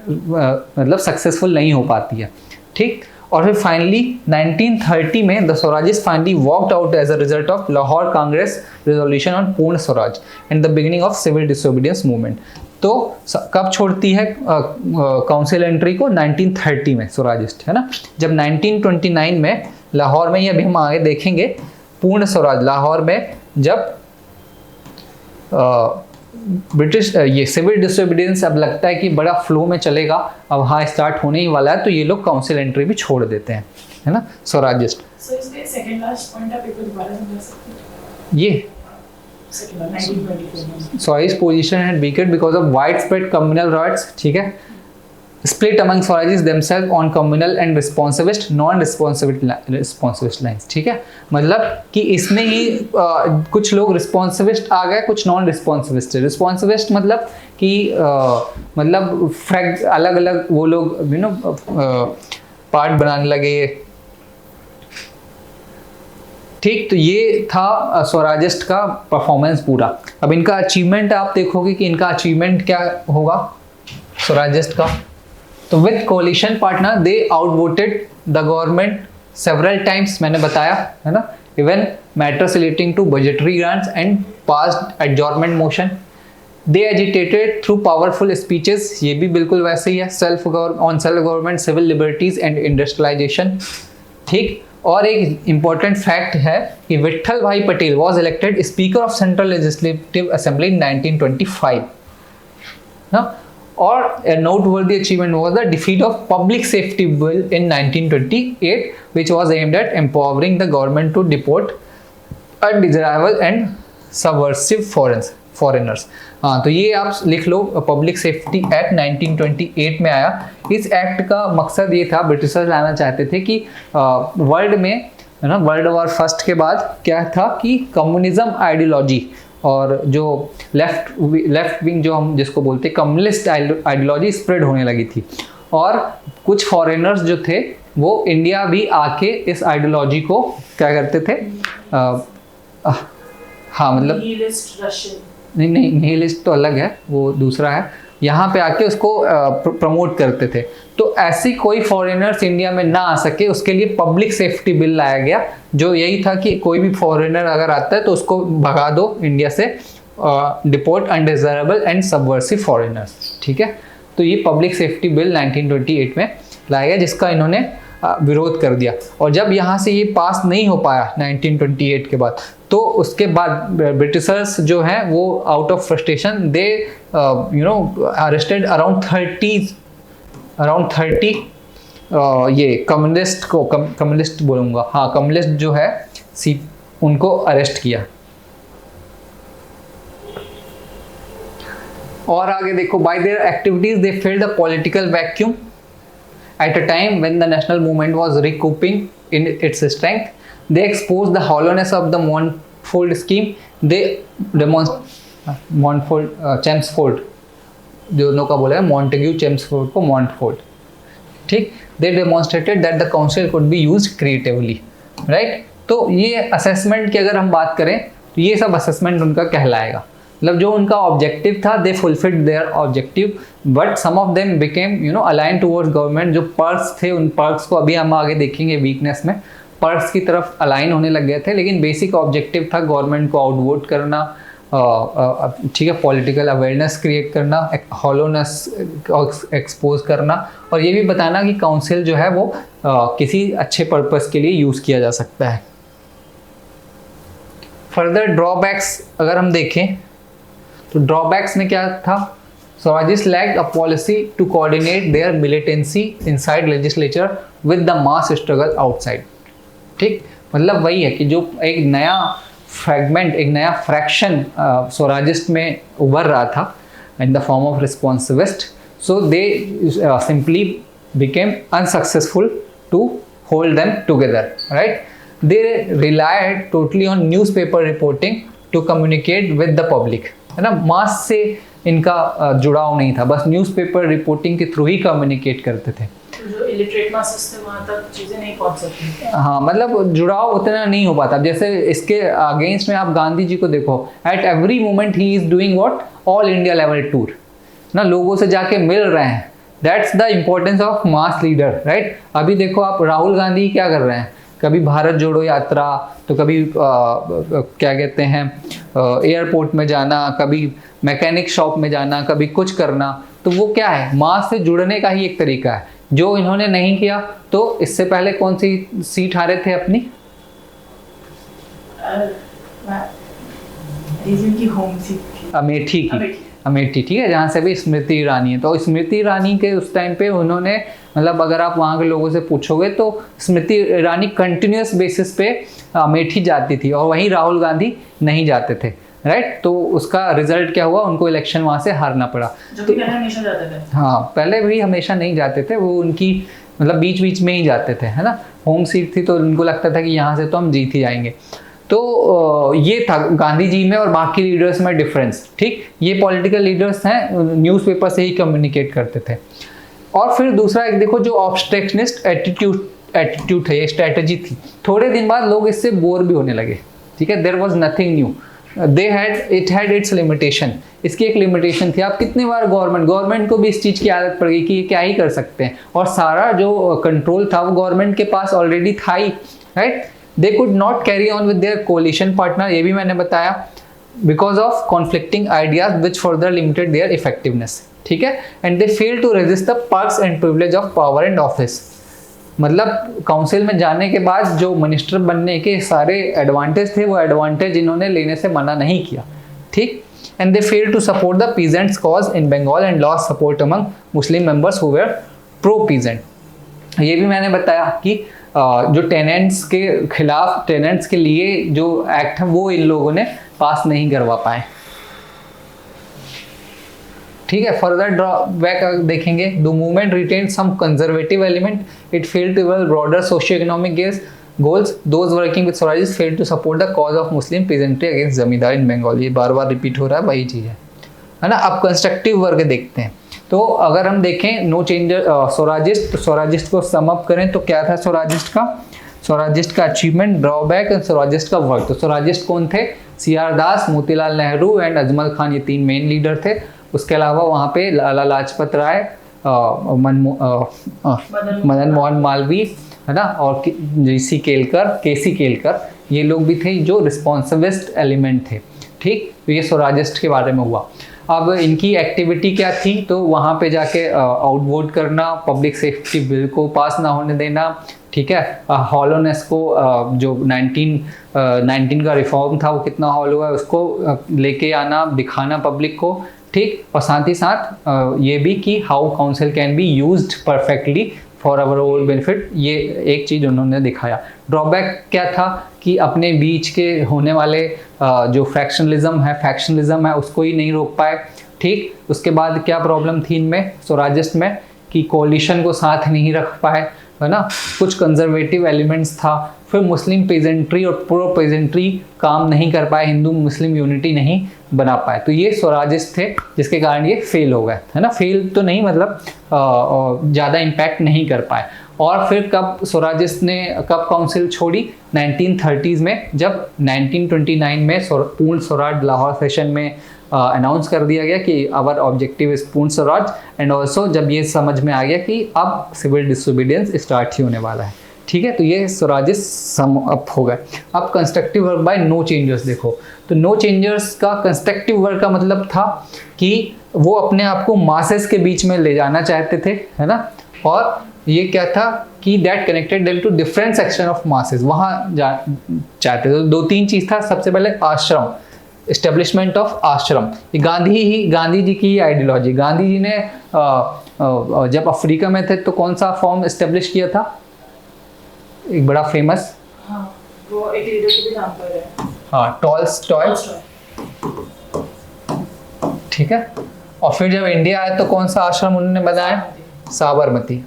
मतलब सक्सेसफुल नहीं हो पाती है, ठीक। और फिर फाइनली 1930 में the Swarajist finally walked out as a result of Lahore Congress resolution on Purna Swaraj and the beginning of civil disobedience movement. तो कब छोड़ती है काउंसिल एंट्री को? 1930 में स्वराजिस्ट, है ना। जब 1929 में लाहौर में, ये अभी हम आगे देखेंगे, पूर्ण स्वराज लाहौर में जब ब्रिटिश ये सिविल डिसोबीडियंस अब लगता है कि बड़ा फ्लो में चलेगा, अब हाँ स्टार्ट होने ही वाला है, तो ये लोग काउंसिल एंट्री भी छोड़ देते हैं, है ना, स्वराजिस्ट। सो इसके सेकंड लास्ट पॉइंट आप एक बार दोबारा समझा सकते हैं? ये Swaraji's position had weakened because of widespread communal riots, ठीक है, split among Swarajis themselves on communal and responsivist non-responsivist lines, ठीक है। मतलब कि इसमें ही कुछ लोग रिस्पॉन्सिविस्ट आ गए, कुछ नॉन रिस्पॉन्सिविस्ट है। रिस्पॉन्सिविस्ट मतलब कि मतलब अलग अलग वो लोग यू नो पार्ट बनाने लगे, ठीक। तो ये था स्वराजिस्ट का परफॉर्मेंस पूरा। अब इनका अचीवमेंट आप देखोगे कि इनका अचीवमेंट क्या होगा स्वराजिस्ट का। तो with coalition partner they outvoted the government several times, मैंने बताया, है ना। Even matters relating to budgetary grants and passed adjournment motion. They agitated through powerful speeches, ये भी बिल्कुल वैसे ही है, self government, civil liberties and industrialisation, ठीक। और एक इम्पॉर्टेंट फैक्ट है कि Vithal Bhai Patel was elected speaker of central legislative assembly in 1925 ना। और a noteworthy achievement was the defeat of Public Safety Bill in 1928, which was aimed at empowering the government to deport undesirable and subversive foreigners. हाँ, तो ये आप लिख लो, पब्लिक सेफ्टी एक्ट 1928 में आया। इस एक्ट का मकसद ये था, ब्रिटिशर्स लाना चाहते थे कि वर्ल्ड में, है ना, वर्ल्ड वॉर फर्स्ट के बाद क्या था कि कम्युनिज्म आइडियोलॉजी और जो लेफ्ट विंग जो हम जिसको बोलते हैं कम्युनिस्ट आइडियोलॉजी स्प्रेड होने लगी थी, और कुछ फॉरेनर्स जो थे वो इंडिया भी आके इस आइडियोलॉजी को क्या करते थे, हाँ मतलब निहिलिस्ट रशियन, नहीं नहीं, निहिलिस्ट तो अलग है, वो दूसरा है। यहाँ पे आके उसको प्रमोट करते थे। तो ऐसी कोई फॉरेनर्स इंडिया में ना आ सके उसके लिए पब्लिक सेफ्टी बिल लाया गया, जो यही था कि कोई भी फॉरेनर अगर आता है तो उसको भगा दो इंडिया से, deport undesirable and subversive foreigners. ठीक है, तो ये पब्लिक सेफ्टी बिल 1928 में लाया गया, जिसका इन्होंने विरोध कर दिया। और जब यहाँ से ये पास नहीं हो पाया 1928 के बाद, तो उसके बाद ब्रिटिशर्स जो हैं वो out of frustration they arrested around 30 ये कम्युनिस्ट को, कम्युनिस्ट बोलूँगा, हाँ कम्युनिस्ट जो है उनको अरेस्ट किया। और आगे देखो, bye there activities they filled the political vacuum at a time when the national movement was recouping in its strength. They exposed the hollowness of the Montfort scheme. They Chelmsford, दोनों का बोला है, मॉन्टेग्यू चेम्सफोर्ड को मॉन्टफोर्ड। ठीक, they demonstrated that the council could be used creatively, right? तो ये असेसमेंट की अगर हम बात करें तो ये सब असेसमेंट उनका कहलाएगा। मतलब जो उनका ऑब्जेक्टिव था, they fulfilled their objective, but some of them became align towards government. जो पर्क्स थे, उन पर्क्स को अभी हम आगे देखेंगे वीकनेस में, पर्क्स की तरफ अलाइन होने लग गए थे, लेकिन बेसिक ऑब्जेक्टिव था गवर्नमेंट को आउटवोट करना, ठीक है, पॉलिटिकल अवेयरनेस क्रिएट करना, हॉलोनेस एक्सपोज करना, और ये भी बताना कि काउंसिल जो है वो किसी अच्छे पर्पस के लिए यूज़ किया जा सकता है। फर्दर ड्रॉबैक्स अगर हम देखें तो ड्रॉबैक्स में क्या था, Swarajist lacked a policy to coordinate their militancy inside legislature with the mass struggle outside. ठीक, मतलब वही है कि जो एक नया फ्रैगमेंट, एक नया फ्रैक्शन स्वराजिस्ट में उभर रहा था in the form of responsivist, so they simply became unsuccessful to hold them together, right? They relied totally on newspaper reporting to communicate with the public, है ना। मास से इनका जुड़ाव नहीं था, बस न्यूज़पेपर रिपोर्टिंग के थ्रू ही कम्युनिकेट करते थे। जो इलिटरेट मासेस थे वहाँ तक चीज़ें नहीं पहुँच सकती। हाँ, मतलब जुड़ाव उतना नहीं हो पाता। जैसे इसके अगेंस्ट में आप गांधी जी को देखो, at every moment he is doing what, all India level tour ना, लोगों से जाके मिल रहे हैं। That's the importance of mass leader, right. अभी देखो आप राहुल गांधी क्या कर रहे हैं, कभी भारत जोड़ो यात्रा, तो कभी क्या कहते हैं एयरपोर्ट में जाना, कभी मैकेनिक शॉप में जाना, कभी कुछ करना, तो वो क्या है, मास से जुड़ने का ही एक तरीका है, जो इन्होंने नहीं किया। तो इससे पहले कौन सी सीट हारे थे अपनी, होम सीट थी अमेठी की, अमेठी, ठीक है, जहाँ से भी स्मृति ईरानी है। तो स्मृति ईरानी के उस टाइम पे उन्होंने, मतलब अगर आप वहाँ के लोगों से पूछोगे तो स्मृति ईरानी कंटिन्यूस बेसिस पे अमेठी जाती थी, और वहीं राहुल गांधी नहीं जाते थे, राइट। तो उसका रिजल्ट क्या हुआ, उनको इलेक्शन वहाँ से हारना पड़ा। जो कि पहले हमेशा जाते थे। हाँ, पहले भी हमेशा नहीं जाते थे, वो उनकी मतलब बीच बीच में ही जाते थे, है ना। होम सीट थी तो उनको लगता था कि यहाँ से तो हम जीत ही जाएंगे। तो ये था गांधी जी में और बाकी लीडर्स में डिफरेंस, ठीक। ये पॉलिटिकल लीडर्स हैं, न्यूज़पेपर से ही कम्युनिकेट करते थे। और फिर दूसरा एक देखो, जो ऑब्स्ट्रक्शनिस्ट एटीट्यूड है, ये स्ट्रेटजी थी। थोड़े दिन बाद लोग इससे बोर भी होने लगे, ठीक है। There was nothing new, it had its limitation. इसकी एक लिमिटेशन थी। आप कितने बार गवर्नमेंट को भी इस चीज़ की आदत पड़ गई कि ये क्या ही कर सकते हैं, और सारा जो कंट्रोल था वो गवर्नमेंट के पास ऑलरेडी था ही, right. They could not carry on with their coalition partner, ये भी मैंने बताया, because of conflicting ideas which further limited their effectiveness, ठीक है। And they fail to resist the perks and privilege of power and office. मतलब काउंसिल में जाने के बाद जो मिनिस्टर बनने के सारे एडवांटेज थे, वो एडवांटेज इन्होंने लेने से मना नहीं किया, ठीक। And they fail to support the peasants cause in Bengal and lost support among Muslim members who were pro peasant. ये भी मैंने बताया कि जो टेनेंट्स के खिलाफ, टेनेंट्स के लिए जो एक्ट है वो इन लोगों ने पास नहीं करवा पाए, ठीक है। फर्दर ड्रॉबैक देखेंगे, the movement retain some conservative element, it failed to weld broader socio economic goals, those working with Swarajist failed to support the cause of Muslim peasantry against zamindar in Bengal. ये बार बार रिपीट हो रहा है, वही चीज़ है ना। अब कंस्ट्रक्टिव वर्ग देखते हैं। तो अगर हम देखें नो चेंजर स्वराजिस्ट, तो स्वराजिस्ट को सम अप करें तो क्या था स्वराजिस्ट का, स्वराजिस्ट का अचीवमेंट, ड्रॉबैक एंड स्वराजिस्ट का वर्क। तो स्वराजिस्ट कौन थे? CR Das, Motilal Nehru and Ajmal Khan, ये 3 मेन लीडर थे। उसके अलावा वहाँ पे लाला लाजपत राय, मदन मोहन मालवीय, है ना, और JC केलकर, KC केलकर, ये लोग भी थे जो रिस्पॉन्सिविस्ट एलिमेंट थे। ठीक, तो ये स्वराजिस्ट के बारे में हुआ। अब इनकी एक्टिविटी क्या थी? तो वहाँ पे जाके आउटवोट करना, पब्लिक सेफ्टी बिल को पास ना होने देना, ठीक है, हॉलोनेस को जो 19 का रिफॉर्म था वो कितना हॉलो है उसको लेके आना, दिखाना पब्लिक को, ठीक, और साथ ही साथ ये भी कि how council can be used perfectly for our all benefit, ये एक चीज़ उन्होंने दिखाया। ड्रॉबैक क्या था कि अपने बीच के होने वाले जो फैक्शनलिज्म है उसको ही नहीं रोक पाए। ठीक, उसके बाद क्या प्रॉब्लम थी इनमें, स्वराजिस्ट में, कि कोलिशन को साथ नहीं रख पाए, है ना, कुछ कंजर्वेटिव एलिमेंट्स था। फिर मुस्लिम पेजेंट्री और प्रो पेजेंट्री काम नहीं कर पाए, हिंदू मुस्लिम यूनिटी नहीं बना पाए। तो ये स्वराजिस्ट थे जिसके कारण ये फेल हो गए, है ना, फेल तो नहीं मतलब ज़्यादा इम्पैक्ट नहीं कर पाए। और फिर कब स्वराजिस्ट ने कब काउंसिल छोड़ी? 1930s में, जब 1929 में पूर्ण स्वराज लाहौर सेशन में अनाउंस कर दिया गया कि आवर ऑब्जेक्टिव इज पूर्ण स्वराज, एंड ऑल्सो जब ये समझ में आ गया कि अब सिविल डिसोबीडियंस स्टार्ट ही होने वाला है। ठीक है, तो ये स्वराजिस्ट सम अप हो गए। अब constructive work by no changers देखो, तो नो चेंजर्स का कंस्ट्रक्टिव वर्क का मतलब था कि वो अपने आप को मासेस के बीच में ले जाना चाहते थे, है ना, और ये क्या था कि that connected them to different section of masses, वहाँ चाहते थे। 2-3 चीज़ था। सबसे पहले आश्रम, एस्टेब्लिशमेंट ऑफ आश्रम, ये गांधी जी की आइडियोलॉजी। गांधी जी ने जब अफ्रीका में थे तो कौन सा फॉर्म एस्टेब्लिश किया था? एक बड़ा फेमस, हाँ, वो एक लीडर के भी नाम पर है, हाँ, टॉलस्टॉय, ठीक है। और फिर जब इंडिया आए तो कौन सा आश्रम उन्होंने बनाया? साबरमती,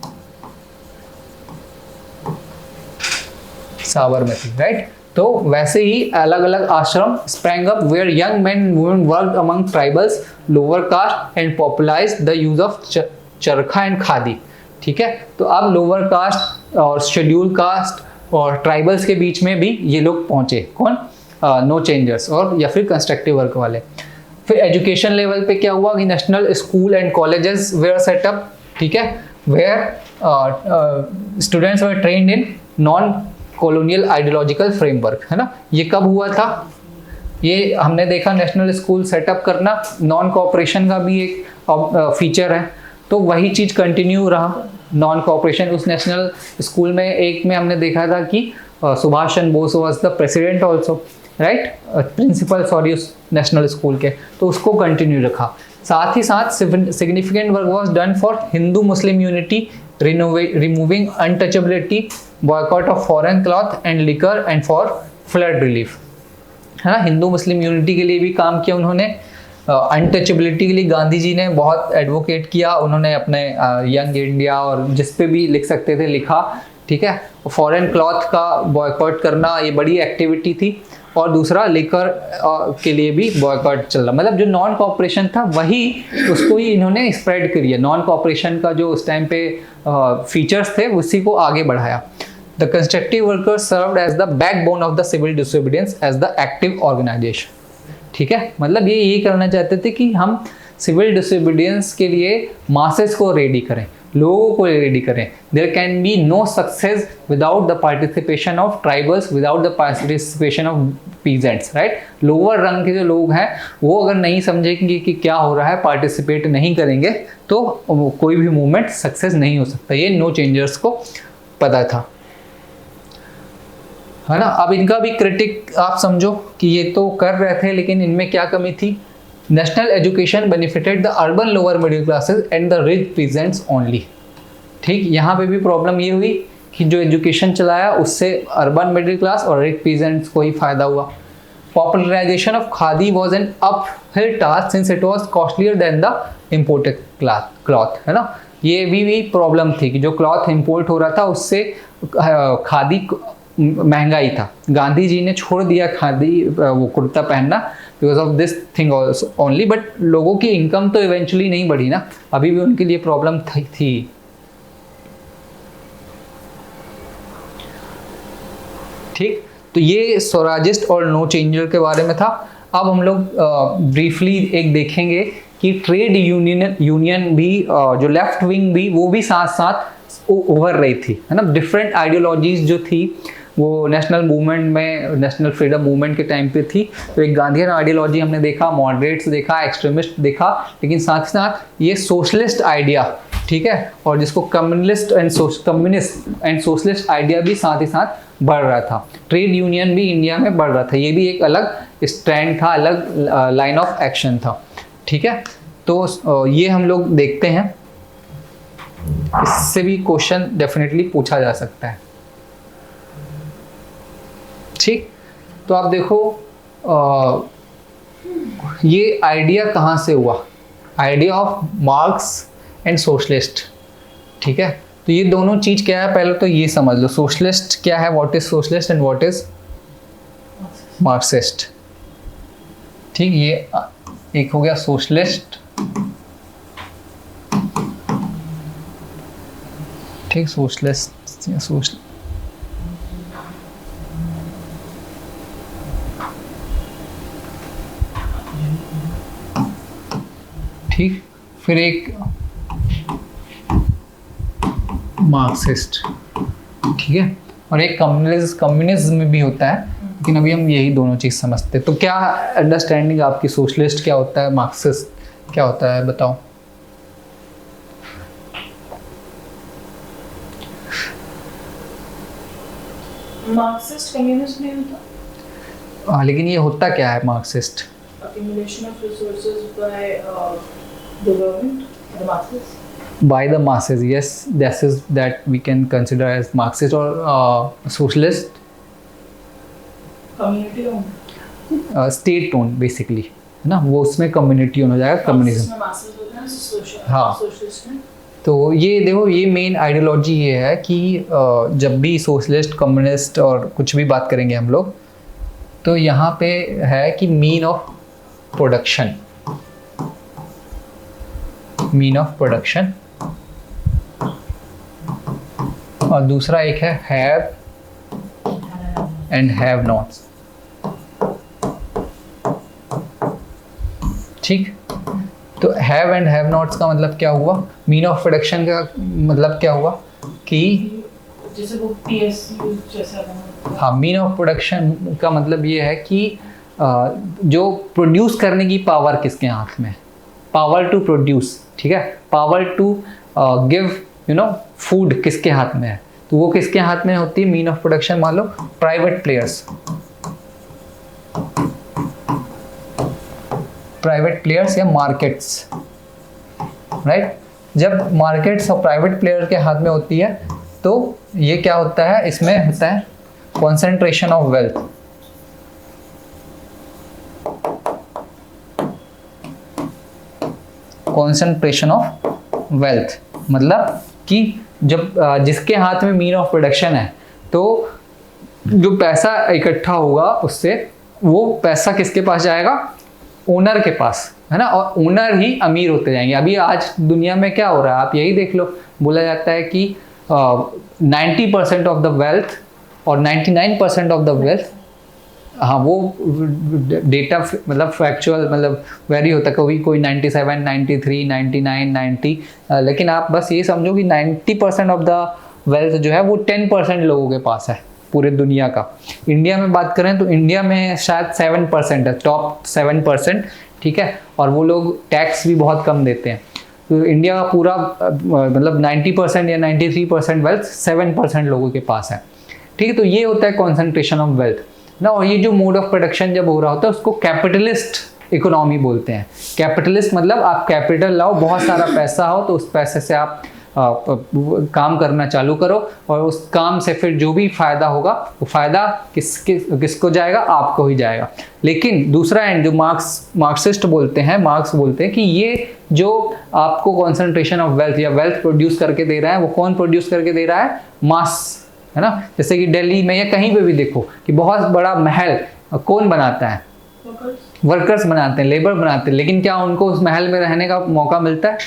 राइट। तो वैसे ही अलग अलग आश्रम sprang up where young men and women worked among tribals, lower caste and popularized the use of चरखा एंड खादी। ठीक है, तो अब लोअर कास्ट और शेड्यूल कास्ट और ट्राइबल्स के बीच में भी ये लोग पहुंचे। कौन? नो चेंजर्स और या फिर कंस्ट्रक्टिव वर्क वाले। फिर एजुकेशन लेवल पे क्या हुआ कि national school and colleges were set up, ठीक है, were students were trained in non colonial ideological framework, है ना। ये कब हुआ था? ये हमने देखा नेशनल स्कूल सेटअप करना, नॉन कोऑपरेशन का भी एक फीचर है, तो वही चीज़ कंटिन्यू रहा। नॉन कोऑपरेशन उस नेशनल स्कूल में एक में हमने देखा था कि Subhash Chandra Bose was the president also, right, principal sorry उस नेशनल स्कूल के, तो उसको कंटिन्यू रखा। साथ ही साथ significant work was done for Hindu Muslim unity, removing untouchability, boycott of foreign cloth and liquor and for flood relief, है ना। हिंदू मुस्लिम यूनिटी के लिए भी काम किया उन्होंने। अनटचेबिलिटी के लिए गांधी जी ने बहुत एडवोकेट किया, उन्होंने अपने यंग इंडिया और जिस पे भी लिख सकते थे लिखा, ठीक है। फॉरेन क्लॉथ का बॉयकॉट करना ये बड़ी एक्टिविटी थी। और दूसरा लिकर के लिए भी बॉयकॉट चल रहा, मतलब जो नॉन कोऑपरेशन था वही उसको ही इन्होंने स्प्रेड करिए। नॉन कोऑपरेशन का जो उस टाइम पे फीचर्स थे उसी को आगे बढ़ाया। The constructive workers served as the backbone of the civil disobedience as the active organisation, ठीक है। मतलब ये यही करना चाहते थे कि हम सिविल डिसोबीडियंस के लिए मासेस को रेडी करें, लोगों को रेडी करें। There can be no success without the participation of tribals, without the participation of peasants, right. Lower rung के जो लोग हैं वो अगर नहीं समझेंगे कि क्या हो रहा है, पार्टिसिपेट नहीं करेंगे, तो कोई भी मूवमेंट सक्सेस नहीं हो सकता। ये नो चेंजर्स को पता था, है ना। अब इनका भी क्रिटिक आप समझो कि ये तो कर रहे थे लेकिन इनमें क्या कमी थी? National education benefited the urban lower middle classes and the rich peasants only, ठीक। यहाँ पे भी प्रॉब्लम ये हुई कि जो एजुकेशन चलाया उससे अर्बन मिडिल क्लास और रिच पीजेंट्स को ही फायदा हुआ। Popularisation of khadi was an uphill task since it was costlier then the imported cloth, है ना। ये भी प्रॉब्लम थी कि जो क्लॉथ इम्पोर्ट हो रहा था उससे खादी महंगा ही था। गांधी जी ने छोड़ दिया खादी वो कुर्ता पहनना because of this thing only, but लोगों की इनकम तो इवेंचुअली नहीं बढ़ी ना, अभी भी उनके लिए प्रॉब्लम थी। ठीक, तो ये स्वराजिस्ट और नो चेंजर के बारे में था। अब हम लोग ब्रीफली एक देखेंगे कि ट्रेड यूनियन भी जो लेफ्ट विंग भी वो भी साथ साथ उभर रही थी, है ना। डिफरेंट आइडियोलॉजीज जो थी वो नेशनल मूवमेंट में, नेशनल फ्रीडम मूवमेंट के टाइम पे थी। तो एक गांधीयन आइडियोलॉजी हमने देखा, मॉडरेट्स देखा, एक्सट्रीमिस्ट देखा, लेकिन साथ ही साथ ये सोशलिस्ट आइडिया, ठीक है, और जिसको कम्युनिस्ट एंड सोशलिस्ट आइडिया भी साथ ही साथ बढ़ रहा था। ट्रेड यूनियन भी इंडिया में बढ़ रहा था, ये भी एक अलग स्ट्रैंड था, अलग लाइन ऑफ एक्शन था, ठीक है। तो ये हम लोग देखते हैं, इससे भी क्वेश्चन डेफिनेटली पूछा जा सकता है, ठीक। तो आप देखो ये आइडिया कहाँ से हुआ, idea of marks and socialist, ठीक है। तो ये दोनों चीज क्या है, पहले तो ये समझ लो सोशलिस्ट क्या है, what is socialist and what is Marxist, ठीक। ये एक हो गया सोशलिस्ट, ठीक, सोशलिस्ट या सोशल, ठीक। फिर एक मार्क्सिस्ट, ठीक है, और एक कम्युनिज्म में भी होता है, लेकिन अभी हम यही दोनों चीज समझते हैं। तो क्या अंडरस्टैंडिंग आपकी, सोशलिस्ट क्या होता है, मार्क्सिस्ट क्या होता है, बताओ। मार्क्सिस्ट कम्युनिस्ट नहीं होता। हाँ, लेकिन ये होता क्या है Marxist? Accumulation of resources by the government, the masses. By the masses, yes, this is that we can consider as Marxist or socialist. Community owned. State owned basically, है ना, वो उसमें कम्युनिटी ओन हो जाएगा, कम्युनिज्म। हाँ, तो ये देखो ये मेन आइडियोलॉजी ये है कि जब भी सोशलिस्ट, कम्युनिस्ट और कुछ भी बात करेंगे हम लोग, तो यहाँ पे है कि मीन ऑफ प्रोडक्शन, और दूसरा एक है हैव एंड हैव नॉट्स, ठीक। तो हैव एंड हैव नॉट्स का मतलब क्या हुआ, मीन ऑफ प्रोडक्शन का मतलब क्या हुआ कि जैसे वो PSU जैसा, हाँ, मीन ऑफ प्रोडक्शन का मतलब ये है कि जो प्रोड्यूस करने की पावर किसके हाथ में है, पावर टू प्रोड्यूस, ठीक है, पावर टू गिव फूड किसके हाथ में है, तो वो किसके हाथ में होती है मीन ऑफ प्रोडक्शन, मान लो प्राइवेट प्लेयर्स या मार्केट्स, राइट। जब मार्केट्स और प्राइवेट प्लेयर के हाथ में होती है तो ये क्या होता है, इसमें होता है concentration of wealth, concentration of wealth मतलब कि जब जिसके हाथ में मीन ऑफ प्रोडक्शन है तो जो पैसा इकट्ठा होगा उससे वो पैसा किसके पास जाएगा, ओनर के पास, है ना, और ओनर ही अमीर होते जाएंगे। अभी आज दुनिया में क्या हो रहा है आप यही देख लो, बोला जाता है कि 90% ऑफ द वेल्थ और 99% ऑफ द वेल्थ, हाँ वो डेटा मतलब फैक्चुअल मतलब वेरी होता है, कभी कोई 97, 93, 99, 90, लेकिन आप बस ये समझो कि 90% ऑफ द वेल्थ जो है वो 10% लोगों के पास है पूरे दुनिया का। इंडिया में बात करें तो इंडिया में शायद 7% है, टॉप 7%, ठीक है, और वो लोग टैक्स भी बहुत कम देते हैं। तो इंडिया का पूरा मतलब 90% या 93% वेल्थ 7% लोगों के पास है, ठीक है। तो ये होता है कॉन्सेंट्रेशन ऑफ वेल्थ ना, और ये जो मोड ऑफ प्रोडक्शन जब हो रहा होता है उसको कैपिटलिस्ट इकोनॉमी बोलते हैं। कैपिटलिस्ट मतलब आप कैपिटल लाओ, बहुत सारा पैसा हो तो उस पैसे से आप काम करना चालू करो और उस काम से फिर जो भी फायदा होगा वो फायदा किसको जाएगा, आपको ही जाएगा। लेकिन दूसरा एंड जो मार्क्सिस्ट बोलते हैं, मार्क्स बोलते हैं कि ये जो आपको कॉन्सेंट्रेशन ऑफ वेल्थ या वेल्थ प्रोड्यूस करके दे रहा है वो कौन प्रोड्यूस करके दे रहा है, मास, है ना। जैसे कि दिल्ली में या कहीं पे भी देखो कि बहुत बड़ा महल कौन बनाता है, वर्कर्स बनाते हैं, लेबर बनाते हैं, लेकिन क्या उनको उस महल में रहने का मौका मिलता है,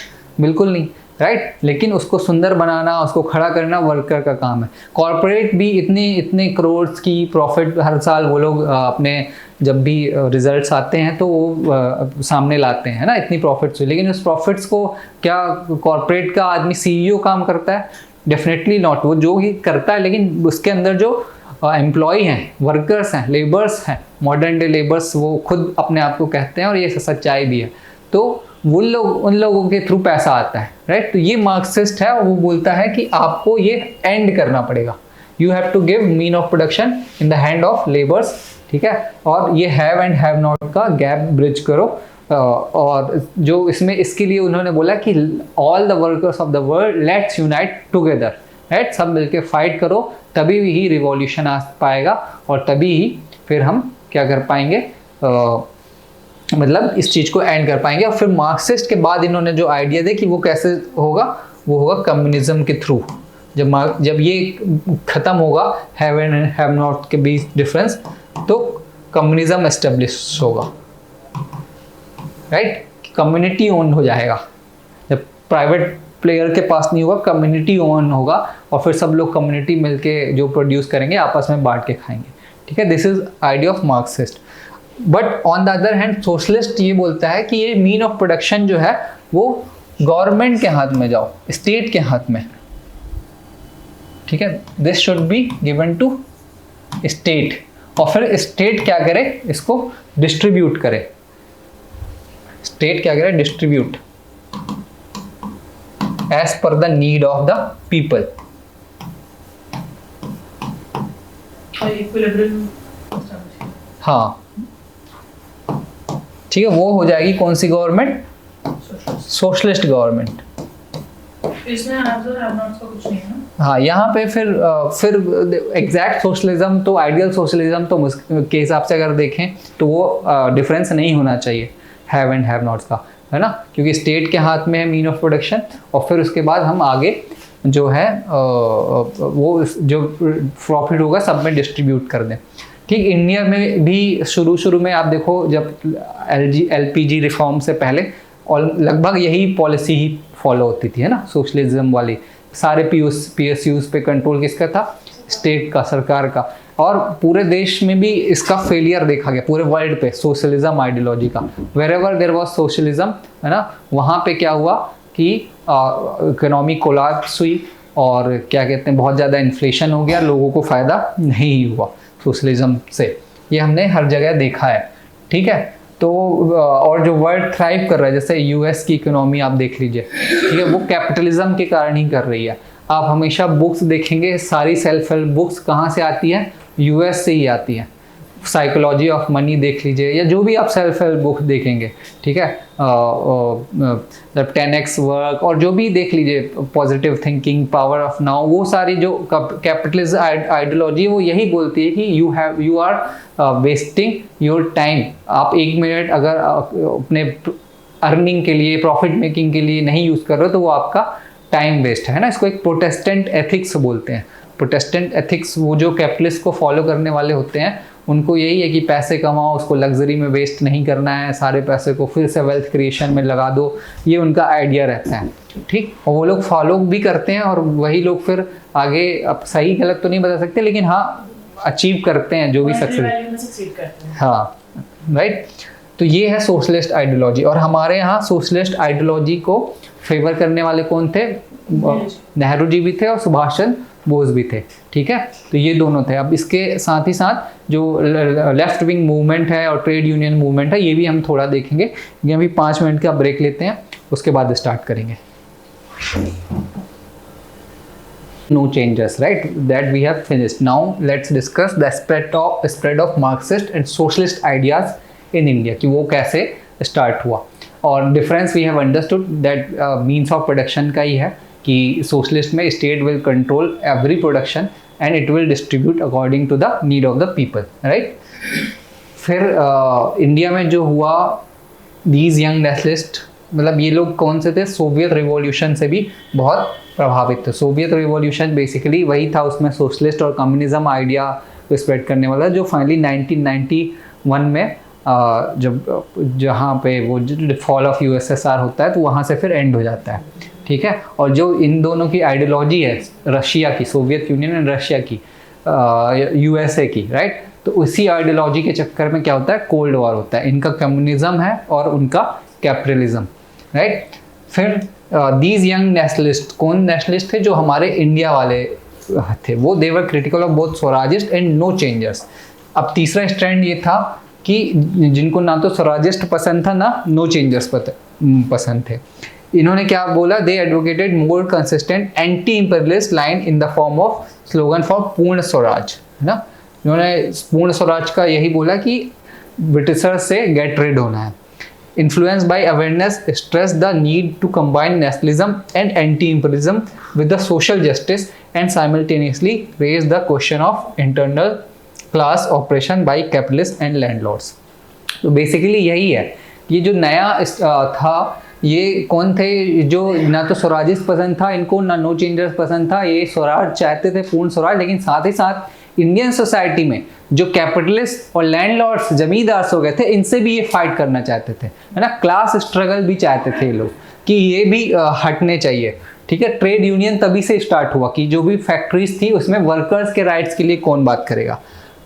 बिल्कुल नहीं। राइट, लेकिन उसको सुंदर बनाना, उसको खड़ा करना वर्कर का काम है। कॉरपोरेट भी इतने करोड़ की प्रॉफिट हर साल वो लोग अपने जब भी रिजल्ट्स आते हैं तो वो सामने लाते हैं ना, इतनी प्रॉफिट्स, लेकिन उस प्रॉफिट्स को क्या कॉरपोरेट का आदमी CEO काम करता है? Definitely not. वो जो ही करता है, लेकिन उसके अंदर जो एम्प्लॉय हैं, वर्कर्स हैं, लेबर्स हैं, मॉडर्न डे लेबर्स वो खुद अपने आप को कहते हैं और ये सच्चाई भी है, तो उन लोगों के थ्रू पैसा आता है, राइट। तो ये मार्क्सिस्ट है और वो बोलता है कि आपको ये एंड करना पड़ेगा, you have to give mean of production in the hand of labours, ठीक है। और ये हैव एंड हैव नॉट का गैप ब्रिज करो। और जो इसमें इसके लिए उन्होंने बोला कि all the workers of the world let's unite together, right, सब मिलके फाइट करो, तभी ही रिवॉल्यूशन आ पाएगा और तभी ही फिर हम क्या कर पाएंगे, मतलब इस चीज़ को एंड कर पाएंगे। और फिर मार्क्सिस्ट के बाद इन्होंने जो आइडिया दे कि वो कैसे होगा, वो होगा कम्युनिज्म के थ्रू। जब ये खत्म होगा हैव एंड हैव नॉट के बीच डिफरेंस, तो कम्युनिज्म एस्टेब्लिश होगा, राइट, कम्युनिटी ओन हो जाएगा। जब प्राइवेट प्लेयर के पास नहीं होगा, कम्युनिटी ओन होगा और फिर सब लोग कम्युनिटी मिलके जो प्रोड्यूस करेंगे आपस में बांट के खाएंगे, ठीक है। This is idea of Marxist. But on the other hand socialist ये बोलता है कि ये मीन ऑफ प्रोडक्शन जो है वो गवर्नमेंट के हाथ में जाओ, स्टेट के हाथ में, ठीक है। This should be given to state, और फिर स्टेट क्या करे, इसको डिस्ट्रीब्यूट करे। स्टेट क्या करे, distribute as per the need of the people. हाँ, ठीक है, वो हो जाएगी कौन सी गवर्नमेंट, सोशलिस्ट गवर्नमेंट। इसमें कुछ नहीं है। हाँ, यहाँ पे फिर एग्जैक्ट सोशलिज्म तो आइडियल सोशलिज्म तो के हिसाब से अगर देखें तो वो डिफरेंस नहीं होना चाहिए हैव एंड हैव नॉट्स का, है ना, क्योंकि स्टेट के हाथ में है मीन ऑफ प्रोडक्शन और फिर उसके बाद हम आगे जो है वो जो प्रॉफिट होगा सब में डिस्ट्रीब्यूट कर दें, ठीक। इंडिया में भी शुरू में आप देखो जब LPG रिफॉर्म से पहले और लगभग यही पॉलिसी ही फॉलो होती थी, है ना, सोशलिज्म वाली। सारे PSUs पे कंट्रोल किसका था, स्टेट का, सरकार का। और पूरे देश में भी इसका फेलियर देखा गया, पूरे वर्ल्ड पे सोशलिज्म आइडियोलॉजी का। वेरेवर देयर वाज सोशलिज्म, है ना, वहाँ पे क्या हुआ कि इकोनॉमी कोलैप्स हुई और क्या कहते हैं, बहुत ज़्यादा इन्फ्लेशन हो गया, लोगों को फ़ायदा नहीं हुआ सोशलिज्म से। ये हमने हर जगह देखा है, ठीक है। तो और जो वर्ल्ड थ्राइव कर रहा है, जैसे US की इकोनॉमी आप देख लीजिए, ठीक है, वो कैपिटलिज्म के कारण ही कर रही है। आप हमेशा बुक्स देखेंगे, सारी सेल्फ हेल्प बुक्स कहाँ से आती है, US से ही आती है। साइकोलॉजी ऑफ मनी देख लीजिए या जो भी आप सेल्फ हेल्प बुक देखेंगे, ठीक है, 10x वर्क और जो भी देख लीजिए, positive thinking, power of now, वो सारी जो कैपिटलिज्म आइडियोलॉजी वो यही बोलती है कि you are wasting your time. आप 1 मिनट अगर अपने अर्निंग के लिए, प्रॉफिट मेकिंग के लिए नहीं यूज़ कर रहे हो तो वो आपका टाइम वेस्ट है ना। इसको एक प्रोटेस्टेंट एथिक्स बोलते हैं। प्रोटेस्टेंट एथिक्स वो जो कैपिटलिस्ट को फॉलो करने वाले होते हैं, उनको यही है कि पैसे कमाओ, उसको लग्जरी में वेस्ट नहीं करना है, सारे पैसे को फिर से वेल्थ क्रिएशन में लगा दो, ये उनका आइडिया रहता है, ठीक। और वो लोग फॉलो भी करते हैं और वही लोग फिर आगे, अब सही गलत तो नहीं बता सकते, लेकिन हाँ अचीव करते हैं जो भी सक्सेस, हाँ, राइट। तो ये है सोशलिस्ट आइडियोलॉजी। और हमारे यहाँ सोशलिस्ट आइडियोलॉजी को फेवर करने वाले कौन थे, नेहरू जी भी थे और सुभाष चंद्र बोस भी थे, ठीक है। तो ये दोनों थे। अब इसके साथ ही साथ जो लेफ्ट विंग मूवमेंट है और ट्रेड यूनियन मूवमेंट है, ये भी हम थोड़ा देखेंगे। ये अभी 5 मिनट का ब्रेक लेते हैं, उसके बाद स्टार्ट करेंगे। No changes, right? That we have finished. Now let's discuss the spread of Marxist and socialist ideas in India, कि वो कैसे स्टार्ट हुआ। और difference we have understood that means of production का ही है कि सोशलिस्ट में state will control every production and it will distribute according to the need of the people, right. फिर इंडिया में जो हुआ, दीज यंग नेशनलिस्ट, मतलब ये लोग कौन से थे, सोवियत रिवॉल्यूशन से भी बहुत प्रभावित थे। सोवियत रिवॉल्यूशन बेसिकली वही था, उसमें सोशलिस्ट और कम्युनिज्म आइडिया को स्प्रेड करने वाला, जो फाइनली 1991 में जब जहाँ पे वो फॉल ऑफ USSR होता है तो वहाँ से फिर एंड हो जाता है, ठीक है। और जो इन दोनों की आइडियोलॉजी है, रशिया की, सोवियत यूनियन एंड रशिया की, यूएसए की, राइट, तो उसी आइडियोलॉजी के चक्कर में क्या होता है, कोल्ड वॉर होता है। इनका कम्युनिज्म है और उनका कैपिटलिज्म, राइट। फिर दीज यंग नेशनलिस्ट, कौन नेशनलिस्ट थे, जो हमारे इंडिया वाले थे, वो they were critical of both Swarajist and no changers. अब तीसरा स्टैंड ये था कि जिनको ना तो स्वराजिस्ट पसंद था ना नो चेंजर्स पसंद थे, इन्होंने क्या बोला, they advocated more consistent anti imperialist line in the form of slogan for Purna Swaraj, है ना। इन्होंने पूर्ण स्वराज का यही बोला कि ब्रिटिशर्स से गेट रिड होना है। Influenced by awareness, stressed the need to combine nationalism and anti-imperialism with the social justice and simultaneously raised the question of internal class oppression by capitalists and landlords. तो बेसिकली यही है, ये जो नया था, ये कौन थे, जो ना तो स्वराजिस्ट पसंद था इनको, ना नो चेंजर्स पसंद था, ये स्वराज चाहते थे, पूर्ण स्वराज, लेकिन साथ ही साथ इंडियन सोसाइटी में जो कैपिटलिस्ट और लैंडलॉर्ड्स, जमींदार हो गए थे, इनसे भी ये फाइट करना चाहते थे, है ना। क्लास स्ट्रगल भी चाहते थे ये लोग कि ये भी हटने चाहिए, ठीक है। ट्रेड यूनियन तभी से स्टार्ट हुआ कि जो भी फैक्ट्रीज थी उसमें वर्कर्स के राइट्स के लिए कौन बात करेगा,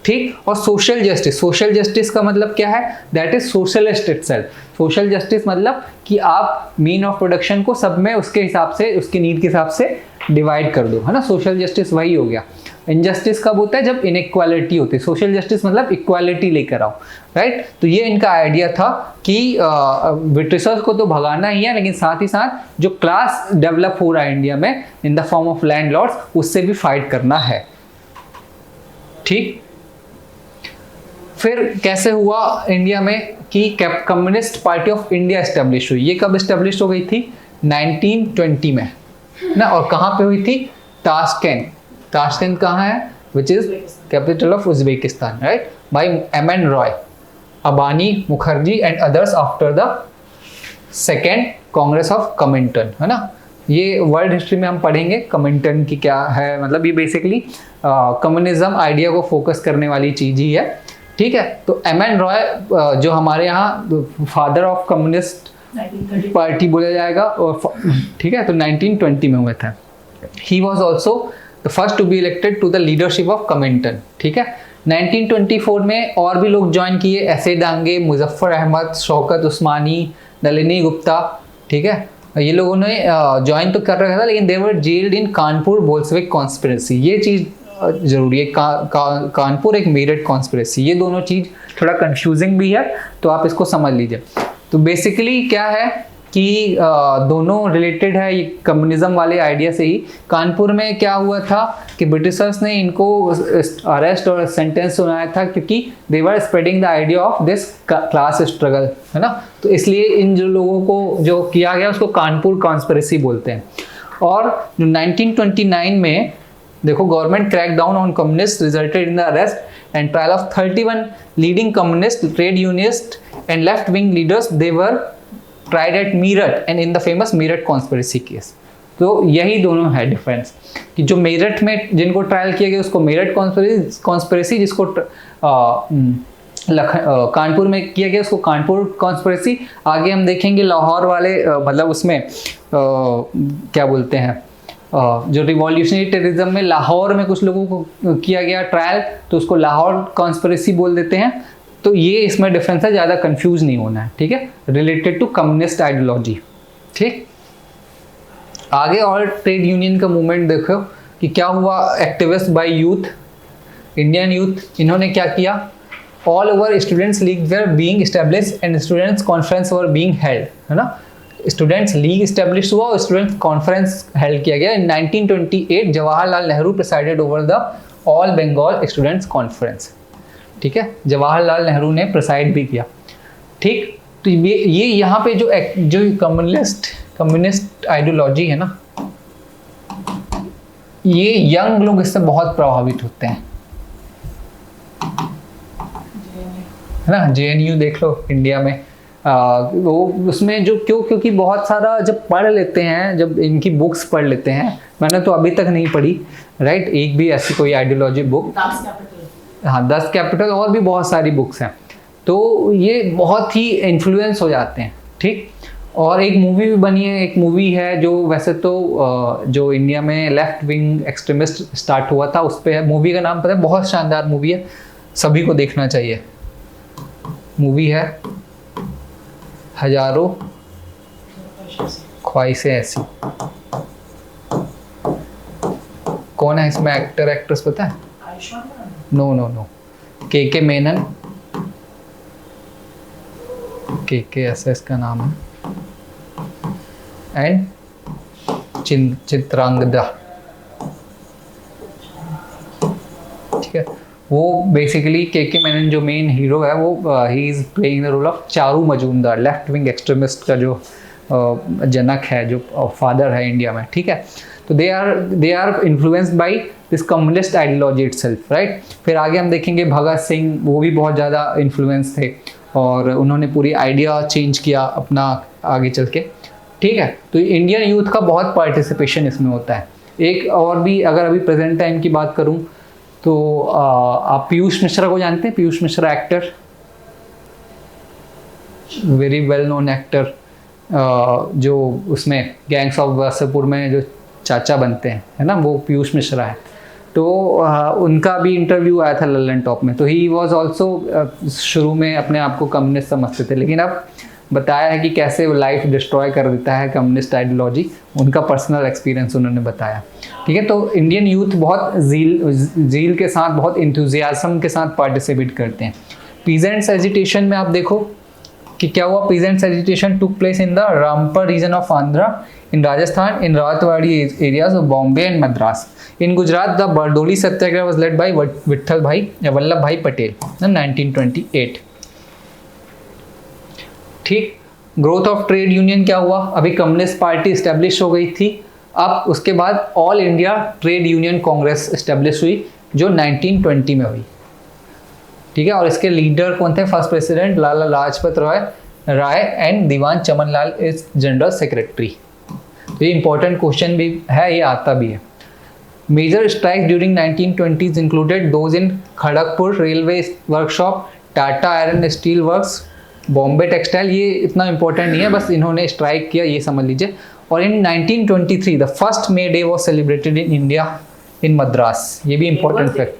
ठीक। और सोशल जस्टिस, सोशल जस्टिस का मतलब क्या है, that is socialist itself. Social justice मतलब कि आप मीन ऑफ प्रोडक्शन को सब में उसके हिसाब से, उसकी नीड के हिसाब से डिवाइड कर दो, है ना। सोशल जस्टिस वही हो गया। इनजस्टिस कब होता है, जब इनइक्वालिटी होती है। सोशल जस्टिस मतलब इक्वालिटी लेकर आओ, राइट। तो ये इनका आइडिया था कि ब्रिटिशर्स को तो भगाना ही है, लेकिन साथ ही साथ जो क्लास डेवलप हो रहा है इंडिया में इन द फॉर्म ऑफ लैंडलॉर्ड्स, उससे भी फाइट करना है, ठीक। फिर कैसे हुआ इंडिया में कि communist party of India establish हुई। ये कब एस्टेब्लिश हो गई थी, 1920 में ना। और कहाँ पे हुई थी, ताशकंद। ताशकंद कहाँ है, which is capital of Uzbekistan, right, by M.N. Roy, Abani Mukherjee and others after the second congress of Comintern, है ना। ये वर्ल्ड हिस्ट्री में हम पढ़ेंगे कमिंटन की क्या है, मतलब ये बेसिकली कम्युनिज्म आइडिया को फोकस करने वाली चीज ही है, ठीक है। तो M.N. रॉय जो हमारे यहाँ फादर ऑफ कम्युनिस्ट पार्टी बोला जाएगा, और ठीक है, तो 1920 में हुए थे। He was also the first to be elected to the leadership of Comintern, ठीक है। 1924 में और भी लोग ज्वाइन किए, ऐसे डांगे, मुजफ्फर अहमद, शौकत उस्मानी, नलिनी गुप्ता, ठीक है। ये लोगों ने ज्वाइन तो कर रखा था, लेकिन दे वर जेल्ड इन कानपुर बोल्शेविक कॉन्स्पिरेसी। ये चीज़ जरूरी है, कानपुर एक मेरठ कॉन्स्पिरेसी, ये दोनों चीज़ थोड़ा कंफ्यूजिंग भी है, तो आप इसको समझ लीजिए। तो बेसिकली क्या है कि दोनों रिलेटेड है ये कम्युनिज्म वाले आइडिया से ही। कानपुर में क्या हुआ था कि ब्रिटिशर्स ने इनको अरेस्ट और सेंटेंस सुनाया था, क्योंकि they were spreading the idea of this class struggle, है ना। तो इसलिए इन जो लोगों को जो किया गया उसको कानपुर कॉन्स्पिरेसी बोलते हैं। और 1929 में देखो, government crack down on communist resulted in the arrest and trial of 31 leading communist, trade unionist and left wing leaders. They were tried at Meerut and in the famous Meerut conspiracy case। तो यही दोनों है डिफरेंस, कि जो मेरठ में जिनको ट्रायल किया गया उसको मेरठ कॉन्स्पिरेसी, जिसको कानपुर में किया गया उसको कानपुर कॉन्स्पिरेसी। आगे हम देखेंगे लाहौर वाले, मतलब उसमें क्या बोलते हैं, जो रिवॉल्यूशनरी टेररिज्म में लाहौर में कुछ लोगों को किया गया ट्रायल, तो उसको लाहौर कॉन्स्पिरेसी बोल देते हैं। तो ये इसमें डिफरेंस है, ज़्यादा कंफ्यूज नहीं होना है, ठीक है, रिलेटेड टू कम्युनिस्ट आइडियोलॉजी, ठीक। आगे और ट्रेड यूनियन का मूवमेंट देखो कि क्या हुआ। Activist by youth, Indian youth, इन्होंने क्या किया, all over students league were being established and students conference were being held, है ना। स्टूडेंट्स लीग एस्टेब्लिश हुआ और स्टूडेंट्स कॉन्फ्रेंस हेल्ड किया गया। In 1928 Jawaharlal Nehru presided over the all Bengal students conference, ठीक है, जवाहरलाल नेहरू ने प्रिसाइड भी किया, ठीक। तो ये यहाँ पे जो कम्युनिस्ट आइडियोलॉजी है ना, ये यंग लोग इससे बहुत प्रभावित होते हैं, है ना। JNU देख लो इंडिया में, वो उसमें जो क्योंकि बहुत सारा जब पढ़ लेते हैं, जब इनकी बुक्स पढ़ लेते हैं, मैंने तो अभी तक नहीं पढ़ी, राइट, एक भी ऐसी कोई आइडियोलॉजी बुक, हाँ 10 कैपिटल और भी बहुत सारी बुक्स हैं, तो ये बहुत ही इन्फ्लुएंस हो जाते हैं, ठीक। और एक मूवी भी बनी है, एक मूवी है जो वैसे तो जो इंडिया में लेफ्ट विंग एक्सट्रीमिस्ट स्टार्ट हुआ था उस पे है। मूवी का नाम पता है, बहुत शानदार मूवी है, सभी को देखना चाहिए। मूवी है हजारों ख्वाहिशें ऐसी। कौन है इसमें एक्टर एक्ट्रेस पता है? नो नो नो, के मेनन, के ऐसा इसका नाम है, एंड चित्रांगदा, ठीक है। वो बेसिकली के मेनन जो मेन हीरो है वो he is playing the role of Charu Majumdar, left wing extremist का जो जनक है, जो फादर है इंडिया में, ठीक है। तो they are influenced by this communist ideology itself, right. फिर आगे हम देखेंगे भगत सिंह, वो भी बहुत ज़्यादा इन्फ्लुएंस थे और उन्होंने पूरी आइडिया चेंज किया अपना आगे चल के, ठीक है। तो इंडियन यूथ का बहुत पार्टिसिपेशन इसमें होता है। एक और भी, अगर अभी प्रेजेंट टाइम की बात करूं तो आप पीयूष मिश्रा को जानते हैं? Piyush Mishra actor, very well known actor, जो उसमें गैंग्स ऑफ वासेपुर में जो चाचा बनते हैं, है ना, वो पीयूष मिश्रा है। तो उनका भी इंटरव्यू आया था लल्लन टॉप में। तो ही वॉज ऑल्सो शुरू में अपने आप को कम्युनिस्ट समझते थे, लेकिन अब बताया है कि कैसे वो लाइफ डिस्ट्रॉय कर देता है कम्युनिस्ट आइडियोलॉजी, उनका पर्सनल एक्सपीरियंस उन्होंने बताया, ठीक है। तो इंडियन यूथ बहुत जील के साथ, बहुत इंथुजियाज्म के साथ पार्टिसिपेट करते हैं। पीजेंट्स एजिटेशन में आप देखो कि क्या हुआ। Peasants agitation took place in the Rampur region of Andhra, in Rajasthan, in Rawatwadi areas of Bombay and Madras. In Gujarat, the Bardoli Satyagraha was led by Vallabh Bhai Patel in 1928. ठीक। ग्रोथ ऑफ ट्रेड यूनियन क्या हुआ? अभी कम्युनिस्ट पार्टी स्टैब्लिश हो गई थी, अब उसके बाद all India Trade Union Congress establish हुई जो 1920 में हुई, ठीक है। और इसके लीडर कौन थे? First president Lala Lajpat Rai and Diwan Chaman Lal is general secretary. तो ये इंपॉर्टेंट क्वेश्चन भी है, ये आता भी है। Major strike during 1920s included those in Kharagpur railway workshop, Tata iron steel works, Bombay textile. ये इतना इंपॉर्टेंट नहीं है, बस इन्होंने स्ट्राइक किया, ये समझ लीजिए। और इन 1923 the first may day was celebrated in India in Madras. ये भी इंपॉर्टेंट फैक्ट,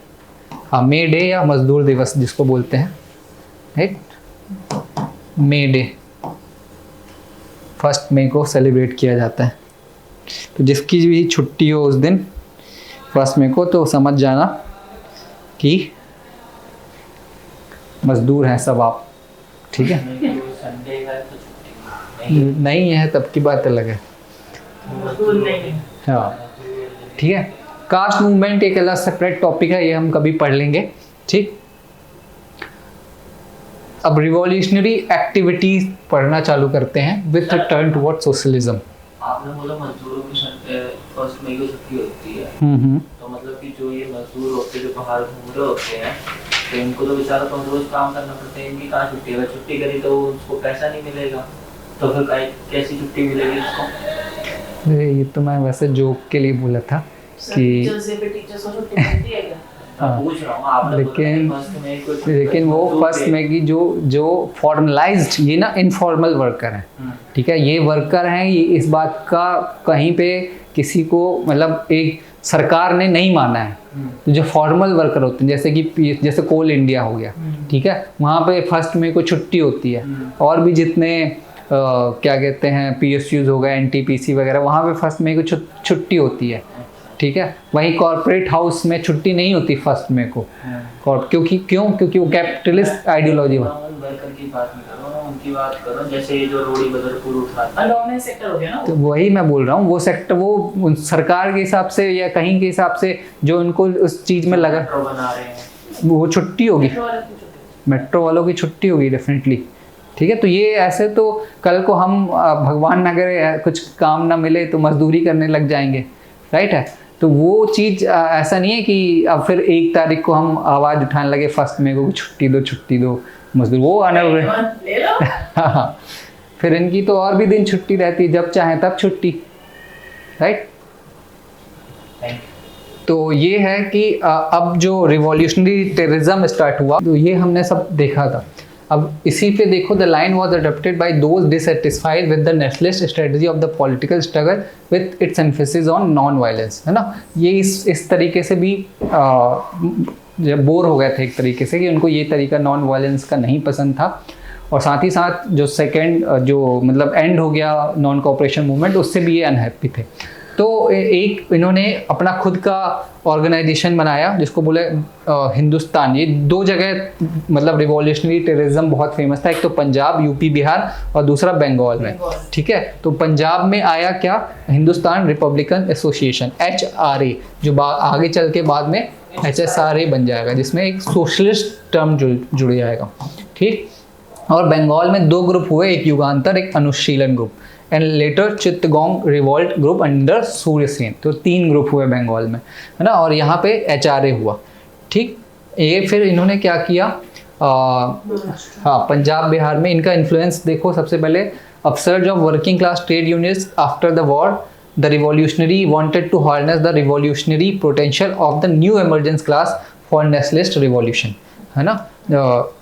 हाँ, मे डे या मजदूर दिवस जिसको बोलते हैं, राइट, मे डे 1 मई को सेलिब्रेट किया जाता है। तो जिसकी भी छुट्टी हो उस दिन 1 मई को, तो समझ जाना कि मजदूर हैं सब आप, ठीक है। नहीं है तब की बात अलग है, हाँ, ठीक है। कास्ट मूवमेंट एक अलग सेपरेट टॉपिक है, ये हम कभी पढ़ लेंगे, ठीक। अब रिवॉल्यूशनरी एक्टिविटीज पढ़ना चालू करते हैं विथ टर्न टुवर्ड सोशलिज्म। आपने बोला मजदूरों की 1 मई को छुट्टी होती है, तो मतलब कि जो ये मजदूर होते हैं जो बाहर घूम रहे होते हैं, तो इनको तो बेचारा तो रोज काम करना पड़ता है, इनकी कहाँ छुट्टी है? अगर छुट्टी करी तो उसको पैसा नहीं मिलेगा, तो फिर कैसी छुट्टी मिलेगी उसको? ये तो मैं वैसे जोक के लिए बोला था कि टीचर्स को छुट्टी मिलती है क्या? हाँ, पूछ रहा हूँ, आपने लेकिन वो 1 मई की जो फॉर्मलाइज्ड, ये ना इनफॉर्मल वर्कर हैं, ठीक है। ये वर्कर हैं, ये इस बात का कहीं पे किसी को मतलब एक सरकार ने नहीं माना है। तो जो फॉर्मल वर्कर होते हैं, जैसे कोल इंडिया हो गया, ठीक है, वहाँ पे 1 मई को छुट्टी होती है। और भी जितने क्या कहते हैं PSUs हो गए, NTPC वगैरह, वहाँ पे 1 मई को छुट्टी होती है, ठीक है। वहीं कॉर्पोरेट हाउस में छुट्टी नहीं होती 1 मई को, क्योंकि वो कैपिटलिस्ट आइडियोलॉजी वर्कर की बात नहीं कर रहा हूं, उनकी बात कर रहा हूं, जैसे ये जो रोड़ी बदरपुर उठाता है, डोमिनेंट सेक्टर हो गया ना। तो वही मैं बोल रहा हूँ, वो सेक्टर वो सरकार के हिसाब से या कहीं के हिसाब से जो उनको उस चीज़ में लगा, बना रहे हैं, वो छुट्टी होगी, मेट्रो वालों की छुट्टी होगी डेफिनेटली, ठीक है। तो ये ऐसे तो कल को हम भगवान ना करे कुछ काम ना मिले तो मजदूरी करने लग जाएंगे, राइट है। तो वो चीज़ ऐसा नहीं है कि अब फिर 1 तारीख को हम आवाज़ उठाने लगे 1 मई को छुट्टी दो मजदूर, वो आने लगे। हाँ, फिर इनकी तो और भी दिन छुट्टी रहती है, जब चाहे तब छुट्टी, राइट। तो ये है कि अब जो रिवॉल्यूशनरी टेररिज्म स्टार्ट हुआ, तो ये हमने सब देखा था। अब इसी पे देखो, the line was adopted by those dissatisfied with the nationalist strategy of the political struggle with its emphasis on non violence, है ना। ये इस तरीके से भी बोर हो गए थे एक तरीके से, कि उनको ये तरीका नॉन वायलेंस का नहीं पसंद था। और साथ ही साथ जो सेकेंड जो मतलब एंड हो गया नॉन कोऑपरेशन मूवमेंट, उससे भी ये अनहैप्पी थे। तो एक इन्होंने अपना खुद का ऑर्गेनाइजेशन बनाया जिसको बोले हिंदुस्तान। ये दो जगह मतलब रिवॉल्यूशनरी टेररिज्म बहुत फेमस था, एक तो पंजाब यूपी बिहार और दूसरा बंगाल में, ठीक है। तो पंजाब में आया क्या, हिंदुस्तान रिपब्लिकन एसोसिएशन HRA, जो आगे चल के बाद में HSRA बन जाएगा, जिसमें एक सोशलिस्ट टर्म जुड़ जाएगा, ठीक। और बंगाल में दो ग्रुप हुए, एक युगांतर, एक Anushilan group, and later Chittagong revolt group under Suryasen. तो 3 ग्रुप हुए बंगाल में, है ना। और यहाँ पे HRA हुआ, ठीक। ये फिर इन्होंने क्या किया, हाँ, पंजाब बिहार में इनका इन्फ्लुएंस देखो। सबसे पहले upsurge of working class trade unions after the war, the revolutionary wanted to harness the revolutionary potential of the new emergence class for nationalist revolution, है ना।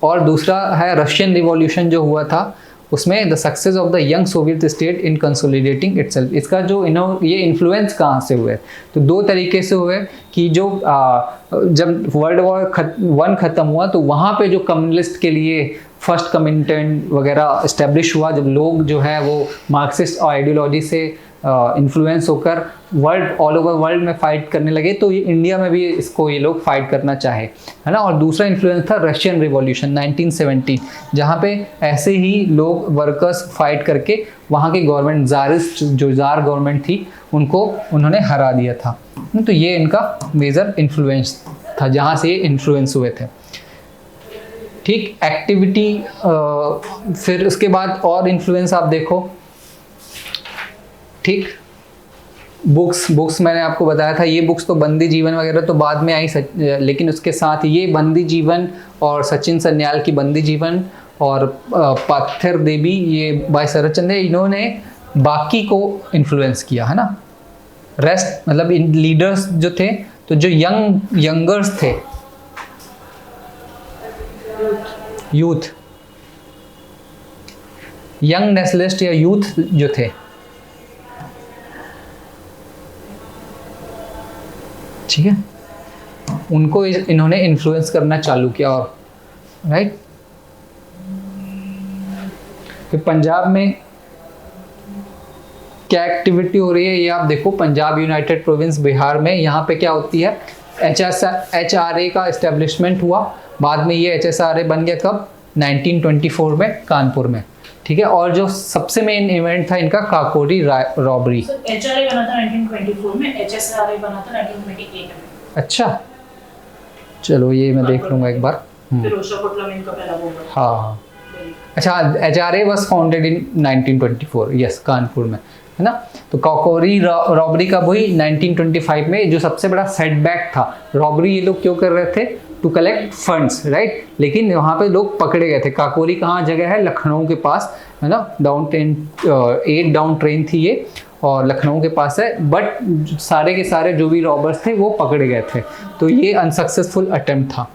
और दूसरा है रशियन रिवॉल्यूशन जो हुआ था, उसमें the success of the young Soviet state in consolidating itself. इसका जो ये इन्फ्लुएंस कहाँ से हुए, तो 2 तरीके से हुए कि जो जब वर्ल्ड वॉर 1 ख़त्म हुआ तो वहाँ पे जो कम्युनिस्ट के लिए फर्स्ट कमिटेंट वगैरह इस्टेब्लिश हुआ, जब लोग जो है वो मार्क्सिस्ट आइडियोलॉजी से इन्फ्लुएंस होकर ऑल ओवर वर्ल्ड में फाइट करने लगे, तो ये इंडिया में भी इसको ये लोग फाइट करना चाहे, है ना। और दूसरा इन्फ्लुएंस था रशियन रिवॉल्यूशन 1917, जहाँ पे ऐसे ही लोग वर्कर्स फाइट करके वहाँ की गवर्नमेंट ज़ारिस्ट जो ज़ार गवर्नमेंट थी उनको उन्होंने हरा दिया था। तो ये इनका मेजर इन्फ्लुएंस था, जहाँ से ये इन्फ्लुएंस हुए थे, ठीक। एक्टिविटी फिर उसके बाद और इन्फ्लुएंस आप देखो, ठीक। बुक्स मैंने आपको बताया था, ये बुक्स तो बंदी जीवन वगैरह तो बाद में आई, लेकिन उसके साथ ये बंदी जीवन और सचिन सन्याल की बंदी जीवन और पाथर देवी, ये बाय शरदचंद्र, इन्होंने बाकी को इन्फ्लुएंस किया, है ना। रेस्ट मतलब इन लीडर्स जो थे, तो जो यंगर्स थे, यूथ, यंग नेशनलिस्ट या यूथ जो थे, ठीक है, उनको इन्होंने इन्फ्लुएंस करना चालू किया। और राइट, फिर पंजाब में क्या एक्टिविटी हो रही है ये आप देखो। पंजाब यूनाइटेड प्रोविंस बिहार में यहाँ पे क्या होती है, HRA का इस्टेब्लिशमेंट हुआ। बाद में ये HSRA बन गया कब, 1924 में कानपुर में, ठीक है। और जो सबसे मेन इवेंट था इनका काकोरी रॉबरी। HRA बना था 1924 में, HSRA बना था 1928 में। अच्छा, चलो ये मैं देख लूँगा एक बार। फिरोजशाह कोटला में इनका पहला वो हुआ। हाँ, अच्छा, HRA was founded in 1924, yes, Kanpur में, है ना। तो काकोरी रॉबरी का वही 1925 में, जो सबसे बड़ा सेटबैक था। रॉबरी ये लोग क्यों कर रहे थे, टू कलेक्ट फंड्स, राइट। लेकिन वहाँ पे लोग पकड़े गए थे। काकोरी कहाँ जगह है, लखनऊ के पास, है ना। 8 डाउन ट्रेन थी ये, और लखनऊ के पास है। बट सारे के सारे जो भी रॉबर्स थे वो पकड़े गए थे, तो ये अनसक्सेसफुल अटेम्प्ट था।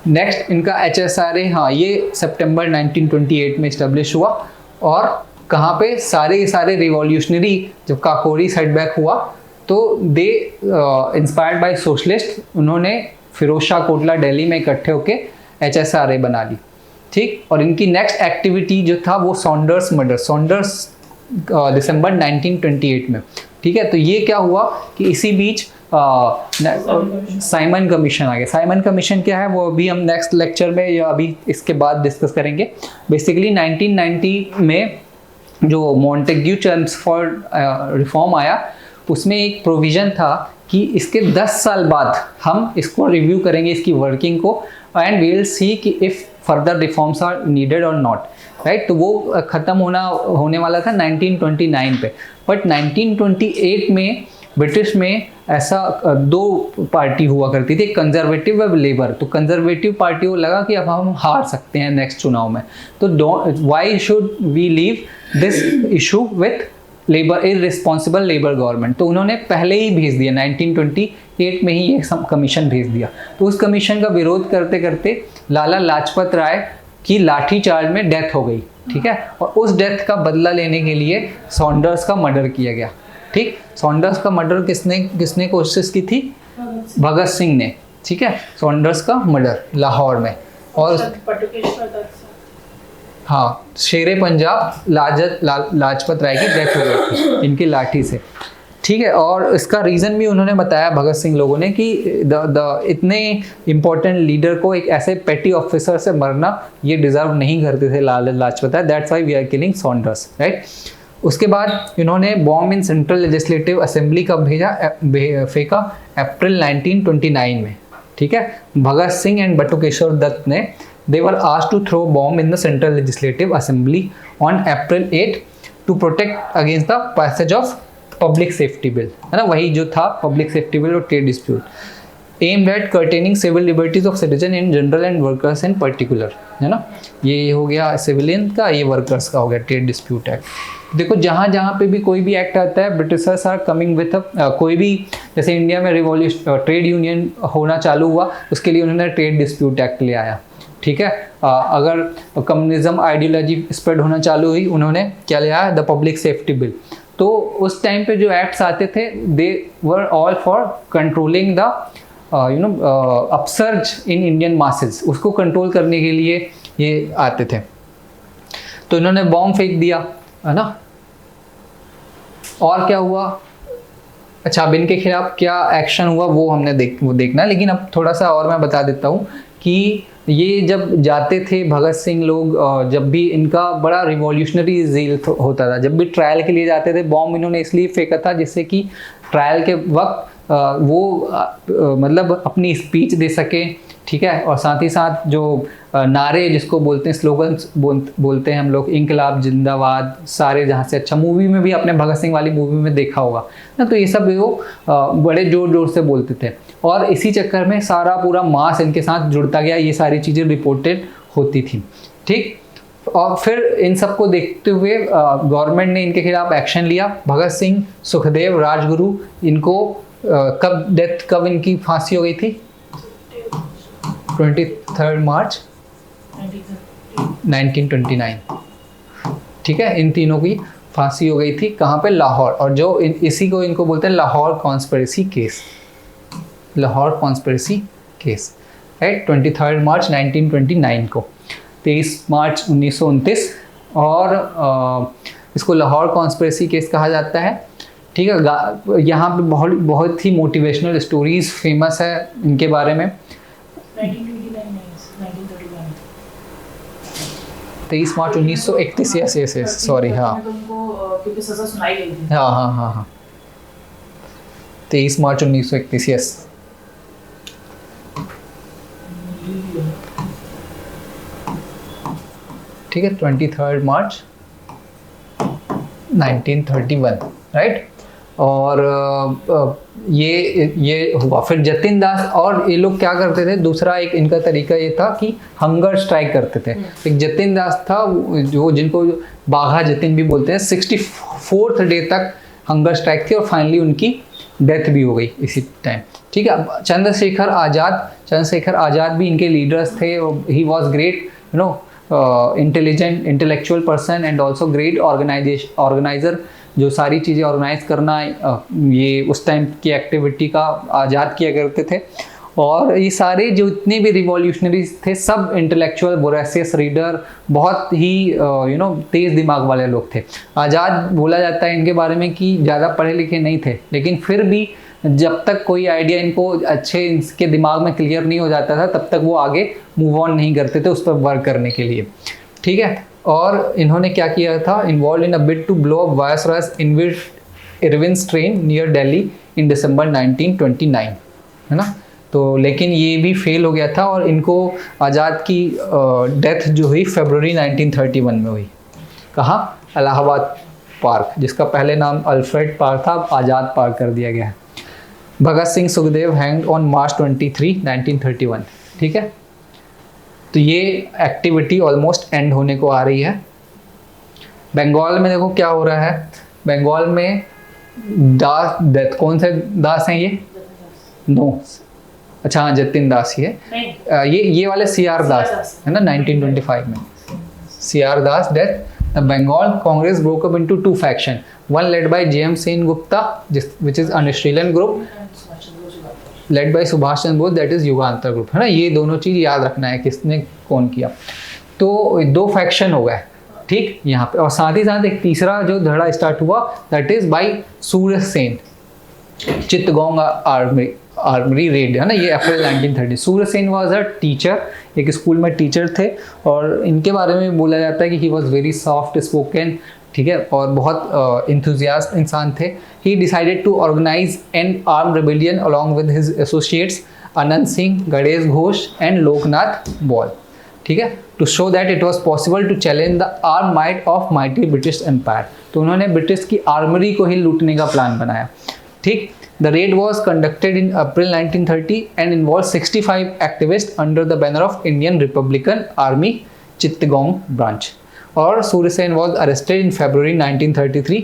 नेक्स्ट इनका HSRA, हाँ, ये सितंबर 1928 में इस्टेब्लिश हुआ। और कहाँ पे, सारे के सारे रिवॉल्यूशनरी, जब काकोरी सेटबैक हुआ तो दे इंस्पायर्ड बाय सोशलिस्ट, उन्होंने फिरोजशाह कोटला दिल्ली में इकट्ठे होके HSRA बना ली, ठीक। और इनकी नेक्स्ट एक्टिविटी जो था वो सॉन्डर्स मर्डर, सॉन्डर्स दिसंबर 1928 में, ठीक है। तो ये क्या हुआ कि इसी बीच साइमन कमीशन आ गया। साइमन कमीशन क्या है वो अभी हम नेक्स्ट लेक्चर में या अभी इसके बाद डिस्कस करेंगे। बेसिकली 1990 में जो मॉन्टेग्यू चेम्सफोर्ड रिफॉर्म आया, उसमें एक प्रोविज़न था कि इसके 10 साल बाद हम इसको रिव्यू करेंगे, इसकी वर्किंग को, एंड वी विल सी कि if further reforms are needed और नॉट, राइट। तो वो ख़त्म होने वाला था 1929 पे। बट 1928 में ब्रिटिश में ऐसा 2 पार्टी हुआ करती थी, कंजर्वेटिव और लेबर। तो कंजर्वेटिव पार्टी को लगा कि अब हम हार सकते हैं नेक्स्ट चुनाव में, तो why should we leave this issue with labour irresponsible labour government. तो उन्होंने पहले ही भेज दिया, 1928 में ही ये कमीशन भेज दिया। तो उस कमीशन का विरोध करते करते लाला लाजपत राय की लाठी चार्ज में डेथ हो गई, ठीक है। और उस डेथ का बदला लेने के लिए सॉन्डर्स का मर्डर किया गया, ठीक। सॉन्डर्स का मर्डर किसने कोशिश की थी? भगत सिंह ने, ठीक है। सॉन्डर्स का मर्डर लाहौर में। और हाँ, शेरे पंजाब लाजपत राय की डेथ हो गई थी इनकी लाठी से, ठीक है। और इसका रीज़न भी उन्होंने बताया भगत सिंह लोगों ने कि इतने इम्पोर्टेंट लीडर को एक ऐसे पेटी ऑफिसर से मरना ये डिज़र्व नहीं करते थे Lala Lajpat Rai, that's why we are killing Saunders, right. उसके बाद इन्होंने bomb in central legislative assembly कब फेंका? अप्रैल 1929 में, ठीक है। भगत सिंह एंड बटुकेश्वर दत्त ने they were asked to throw bomb in the central legislative assembly on April 8 to protect against the passage of public safety bill, है ना, वही जो था public safety bill और trade dispute aimed at curtailing civil liberties of citizen in general and workers in particular, है ना। ये हो गया सिविलियन का, ये वर्कर्स का हो गया ट्रेड डिस्प्यूट एक्ट। देखो जहाँ जहाँ पे भी कोई भी एक्ट आता है ब्रिटिशर्स आर कमिंग विथ कोई भी, जैसे इंडिया में रिवॉल्यूशन ट्रेड यूनियन होना चालू हुआ, उसके लिए उन्होंने ट्रेड डिस्प्यूट एक्ट ले आया, ठीक है। अगर कम्युनिज्म आइडियोलॉजी स्प्रेड होना चालू हुई, उन्होंने क्या ले आया? The public safety bill. तो उस टाइम पे जो एक्ट्स आते थे they were all for controlling the upsurge in Indian masses, उसको कंट्रोल करने के लिए ये आते थे। तो इन्होंने बॉम्ब फेंक दिया, है ना। और क्या हुआ? अच्छा, अब इनके खिलाफ क्या एक्शन हुआ वो हमने देखना है, लेकिन अब थोड़ा सा और मैं बता देता हूँ कि ये जब जाते थे भगत सिंह लोग, जब भी इनका बड़ा रिवॉल्यूशनरी ज़ील होता था, जब भी ट्रायल के लिए जाते थे बॉम्ब इन्होंने इसलिए फेंका था जिससे कि ट्रायल के वक्त वो मतलब अपनी स्पीच दे सके, ठीक है। और साथ ही साथ जो नारे जिसको बोलते हैं, स्लोगन्स बोलते हैं हम लोग, इंकलाब जिंदाबाद, सारे जहाँ से अच्छा, मूवी में भी आपने भगत सिंह वाली मूवी में देखा होगा ना, तो ये सब वो बड़े जोर जोर से बोलते थे। और इसी चक्कर में सारा पूरा मास इनके साथ जुड़ता गया, ये सारी चीज़ें रिपोर्टेड होती थी, ठीक। और फिर इन सबको देखते हुए गवर्नमेंट ने इनके खिलाफ एक्शन लिया। भगत सिंह, सुखदेव, राजगुरु, इनको कब इनकी फांसी हो गई थी? 23 मार्च 1929, ठीक है। इन तीनों की फांसी हो गई थी, कहाँ पे? लाहौर। और जो इसी को इनको बोलते हैं Lahore conspiracy case, Lahore conspiracy case, right. 23 मार्च 1929 को, 23 मार्च 1929, और इसको लाहौर कॉन्स्पिरेसी केस कहा जाता है, ठीक है। यहाँ पे बहुत ही मोटिवेशनल स्टोरीज फेमस है इनके बारे में। 23 मार्च 1931, यस सॉरी, हाँ क्योंकि सजा सुनाई गई थी। हाँ 23 मार्च 1931, यस। ठीक है, 23 मार्च 1931, राइट। और ये हुआ। फिर जतिन दास, और ये लोग क्या करते थे, दूसरा एक इनका तरीका ये था कि हंगर स्ट्राइक करते थे। एक जतिन दास था जो जिनको बाघा जतिन भी बोलते हैं, 64th डे तक हंगर स्ट्राइक थी और फाइनली उनकी डेथ भी हो गई इसी टाइम, ठीक है। चंद्रशेखर आज़ाद भी इनके लीडर्स थे। He was great, you know, intellectual person and also great organiser. जो सारी चीज़ें ऑर्गेनाइज करना, ये उस टाइम की एक्टिविटी का आज़ाद किया करते थे। और ये सारे जो इतने भी रिवॉल्यूशनरीज थे सब इंटेलेक्चुअल, वोरेसियस रीडर, बहुत ही तेज़ दिमाग वाले लोग थे। आज़ाद बोला जाता है इनके बारे में कि ज़्यादा पढ़े लिखे नहीं थे, लेकिन फिर भी जब तक कोई आइडिया इनको अच्छे इनके दिमाग में क्लियर नहीं हो जाता था तब तक वो आगे मूव ऑन नहीं करते थे उस पर वर्क करने के लिए, ठीक है। और इन्होंने क्या किया था, involve in a bid to blow up viceroy's Irwin's train near Delhi in December 1929, है ना। तो लेकिन ये भी फेल हो गया था और इनको आज़ाद की डेथ जो हुई फरवरी 1931 में हुई। कहाँ? इलाहाबाद पार्क, जिसका पहले नाम अल्फ्रेड पार्क था, अब आज़ाद पार्क कर दिया गया है। Bhagat Singh Sukhdev hanged on March 23, 1931, ठीक है। तो ये एक्टिविटी ऑलमोस्ट एंड होने को आ रही है। बंगाल में देखो क्या हो रहा है, बंगाल में दास डेथ, कौन से दास हैं ये? नो, अच्छा हाँ जतिन दास ही है। ये वाले सीआर दास है ना 1925 में। CR Das death, the Bengal Congress broke up into two faction, one led by J.M. Sen Gupta, which is an Australian group, led by Subhash Chandra Bose, that is Jugantar group, है ना। ये दोनों चीज याद रखना है किसने कौन किया। तो दो फैक्शन हो गए, ठीक यहाँ पे। और साथ ही साथ एक तीसरा जो धड़ा स्टार्ट हुआ, that is by Surya Sen, Chittagong armoury raid, है ना, ये April 1930। Surya Sen was a teacher, एक स्कूल में टीचर थे, और इनके बारे में बोला जाता है कि he was very soft spoken, ठीक है, और बहुत इंथुजियास्ट इंसान थे। He decided to organise an arm rebellion along with his associates Anant Singh, Ganesh Ghosh and Loknath Bal, ठीक है, to show that it was possible to challenge the arm might of mighty British empire. तो उन्होंने ब्रिटिश की आर्मरी को ही लूटने का प्लान बनाया, ठीक। The raid was conducted in April 1930 and involve 65 activist under the banner of Indian republican army Chittagong branch. और Suryasen was arrested in February 1933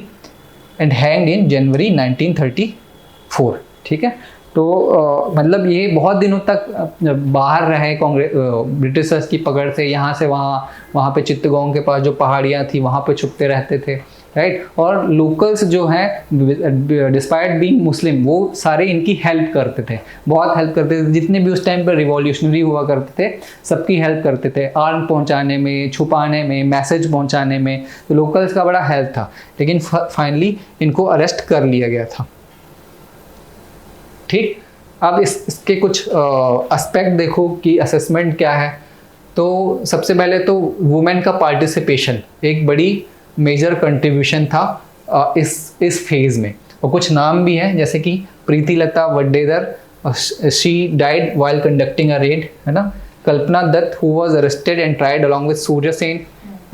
and hanged in January 1934, ठीक है। तो मतलब ये बहुत दिनों तक बाहर रहे कांग्रेस ब्रिटिशर्स की पकड़ से, यहाँ से वहाँ पे चित्तगोंग के पास जो पहाड़ियाँ थी वहाँ पे छुपते रहते थे, राइट। और लोकल्स जो हैं डिस्पाइट बीइंग मुस्लिम, वो सारे इनकी हेल्प करते थे, बहुत हेल्प करते थे। जितने भी उस टाइम पर रिवॉल्यूशनरी हुआ करते थे सबकी हेल्प करते थे, आर्म पहुंचाने में, छुपाने में, मैसेज पहुंचाने में, तो लोकल्स का बड़ा हेल्प था। लेकिन फाइनली इनको अरेस्ट कर लिया गया था, ठीक। अब इसके कुछ एस्पेक्ट देखो कि असेसमेंट क्या है। तो सबसे पहले तो वुमेन का पार्टिसिपेशन एक बड़ी मेजर कंट्रीब्यूशन था इस फेज में, और कुछ नाम भी हैं जैसे कि Preeti Lata Waddedar, she died while conducting a raid, है ना। Kalpana Dutt who was arrested and tried along with Surya Sen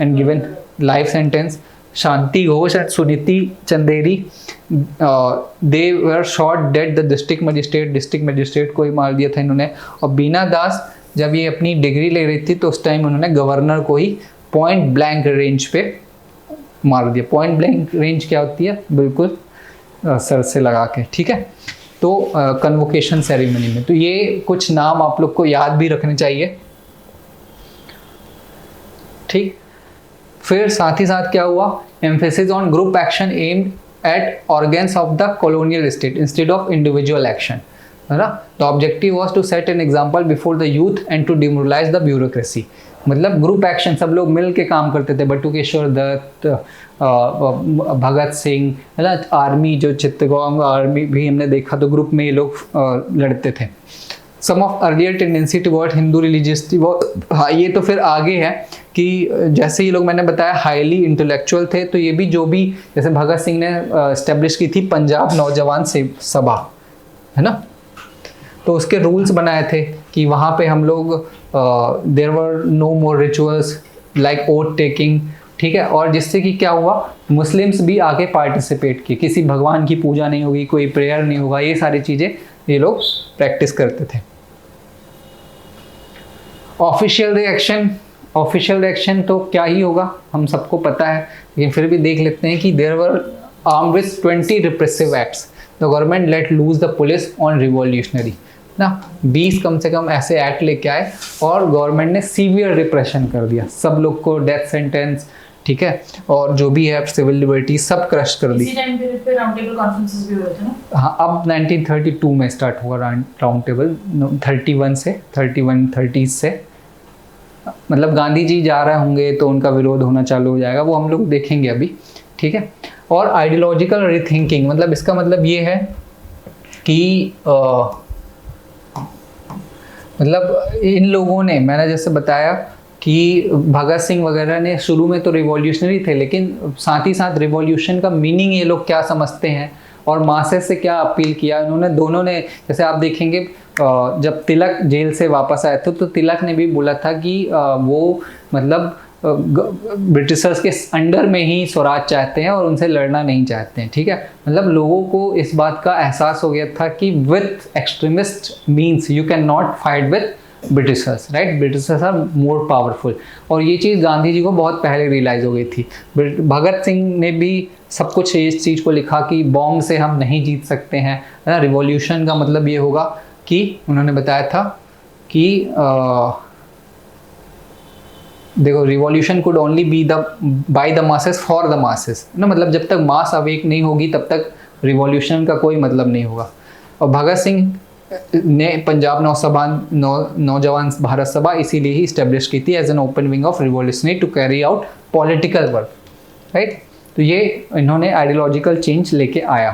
and given life sentence. Shanti Ghosh and Suniti Chanderi, they were shot dead the district magistrate को ही मार दिया था इन्होंने। और बीना दास जब ये अपनी डिग्री ले रही थी तो उस टाइम उन्होंने गवर्नर को ही पॉइंट ब्लैंक रेंज पे मार दिया। पॉइंट ब्लैंक रेंज क्या होती है? बिल्कुल सर से लगा के, ठीक है। तो कन्वोकेशन सेरेमनी में, तो ये कुछ नाम आप लोग को याद भी रखने चाहिए, ठीक। फिर साथ ही साथ क्या हुआ, emphasis on group action aimed at organs of the colonial state instead of individual action, है ना। The objective was to set an example before the youth and to demoralise the bureaucracy. मतलब ग्रुप एक्शन, सब लोग मिल के काम करते थे। बटुकेश्वर दत्त, भगत सिंह, है ना, आर्मी जो चित्तगोंग आर्मी भी हमने देखा, तो ग्रुप में ये लोग लड़ते थे। Some of earlier tendency toward Hindu religiosity, हाँ ये तो फिर आगे है कि जैसे ये लोग मैंने बताया हाईली इंटेलेक्चुअल थे, तो ये भी जो भी जैसे भगत सिंह ने एस्टेब्लिश की थी पंजाब नौजवान सभा, है ना, तो उसके रूल्स बनाए थे कि वहाँ पे हम लोग there were no more rituals like oath taking, ठीक है। और जिससे कि क्या हुआ, मुस्लिम्स भी आगे पार्टिसिपेट किए, किसी भगवान की पूजा नहीं होगी, कोई प्रेयर नहीं होगा, ये सारी चीज़ें ये लोग प्रैक्टिस करते थे। ऑफिशियल रिएक्शन तो क्या ही होगा, हम सबको पता है, लेकिन फिर भी देख लेते हैं कि there were armed with 20 repressive acts, the government let loose the police on revolutionary ना। 20 कम से कम ऐसे एक्ट लेके आए और गवर्नमेंट ने सीवियर रिप्रेशन कर दिया, सब लोग को डेथ सेंटेंस, ठीक है, और जो भी है सिविल लिबर्टी सब क्रश कर दी। इसी टाइम पीरियड पे राउंड टेबल कॉन्फ्रेंसेस भी हुए थे ना। हाँ, अब 1932 में स्टार्ट हुआ राउंड टेबल, 30s से। मतलब गांधी जी जा रहे होंगे तो उनका विरोध होना चालू हो जाएगा, वो हम लोग देखेंगे अभी, ठीक है। और आइडियोलॉजिकल रीथिंकिंग, मतलब इसका मतलब ये है कि मतलब इन लोगों ने, मैंने जैसे बताया कि भगत सिंह वगैरह ने शुरू में तो रिवॉल्यूशनरी थे, लेकिन साथ ही साथ रिवॉल्यूशन का मीनिंग ये लोग क्या समझते हैं और मासेस से क्या अपील किया इन्होंने। दोनों ने, जैसे आप देखेंगे जब तिलक जेल से वापस आए थे तो तिलक ने भी बोला था कि वो मतलब ब्रिटिशर्स के अंडर में ही स्वराज चाहते हैं और उनसे लड़ना नहीं चाहते हैं, ठीक है। मतलब लोगों को इस बात का एहसास हो गया था कि with extremist means you can not fight with Britishers, right, Britishers are more powerful. और ये चीज़ गांधी जी को बहुत पहले रियलाइज़ हो गई थी। भगत सिंह ने भी सब कुछ इस चीज़ को लिखा कि बॉम्ब से हम नहीं जीत सकते हैं, है ना। रिवॉल्यूशन का मतलब ये होगा कि उन्होंने बताया था कि देखो, revolution could only be the by the masses for the masses, ना, मतलब जब तक मास अवेक नहीं होगी तब तक रिवॉल्यूशन का कोई मतलब नहीं होगा। और भगत सिंह ने पंजाब नौजवान भारत सभा इसीलिए ही इस्टेब्लिश की थी as an open wing of revolutionary to carry out political work, right. तो ये इन्होंने आइडियोलॉजिकल चेंज लेके आया।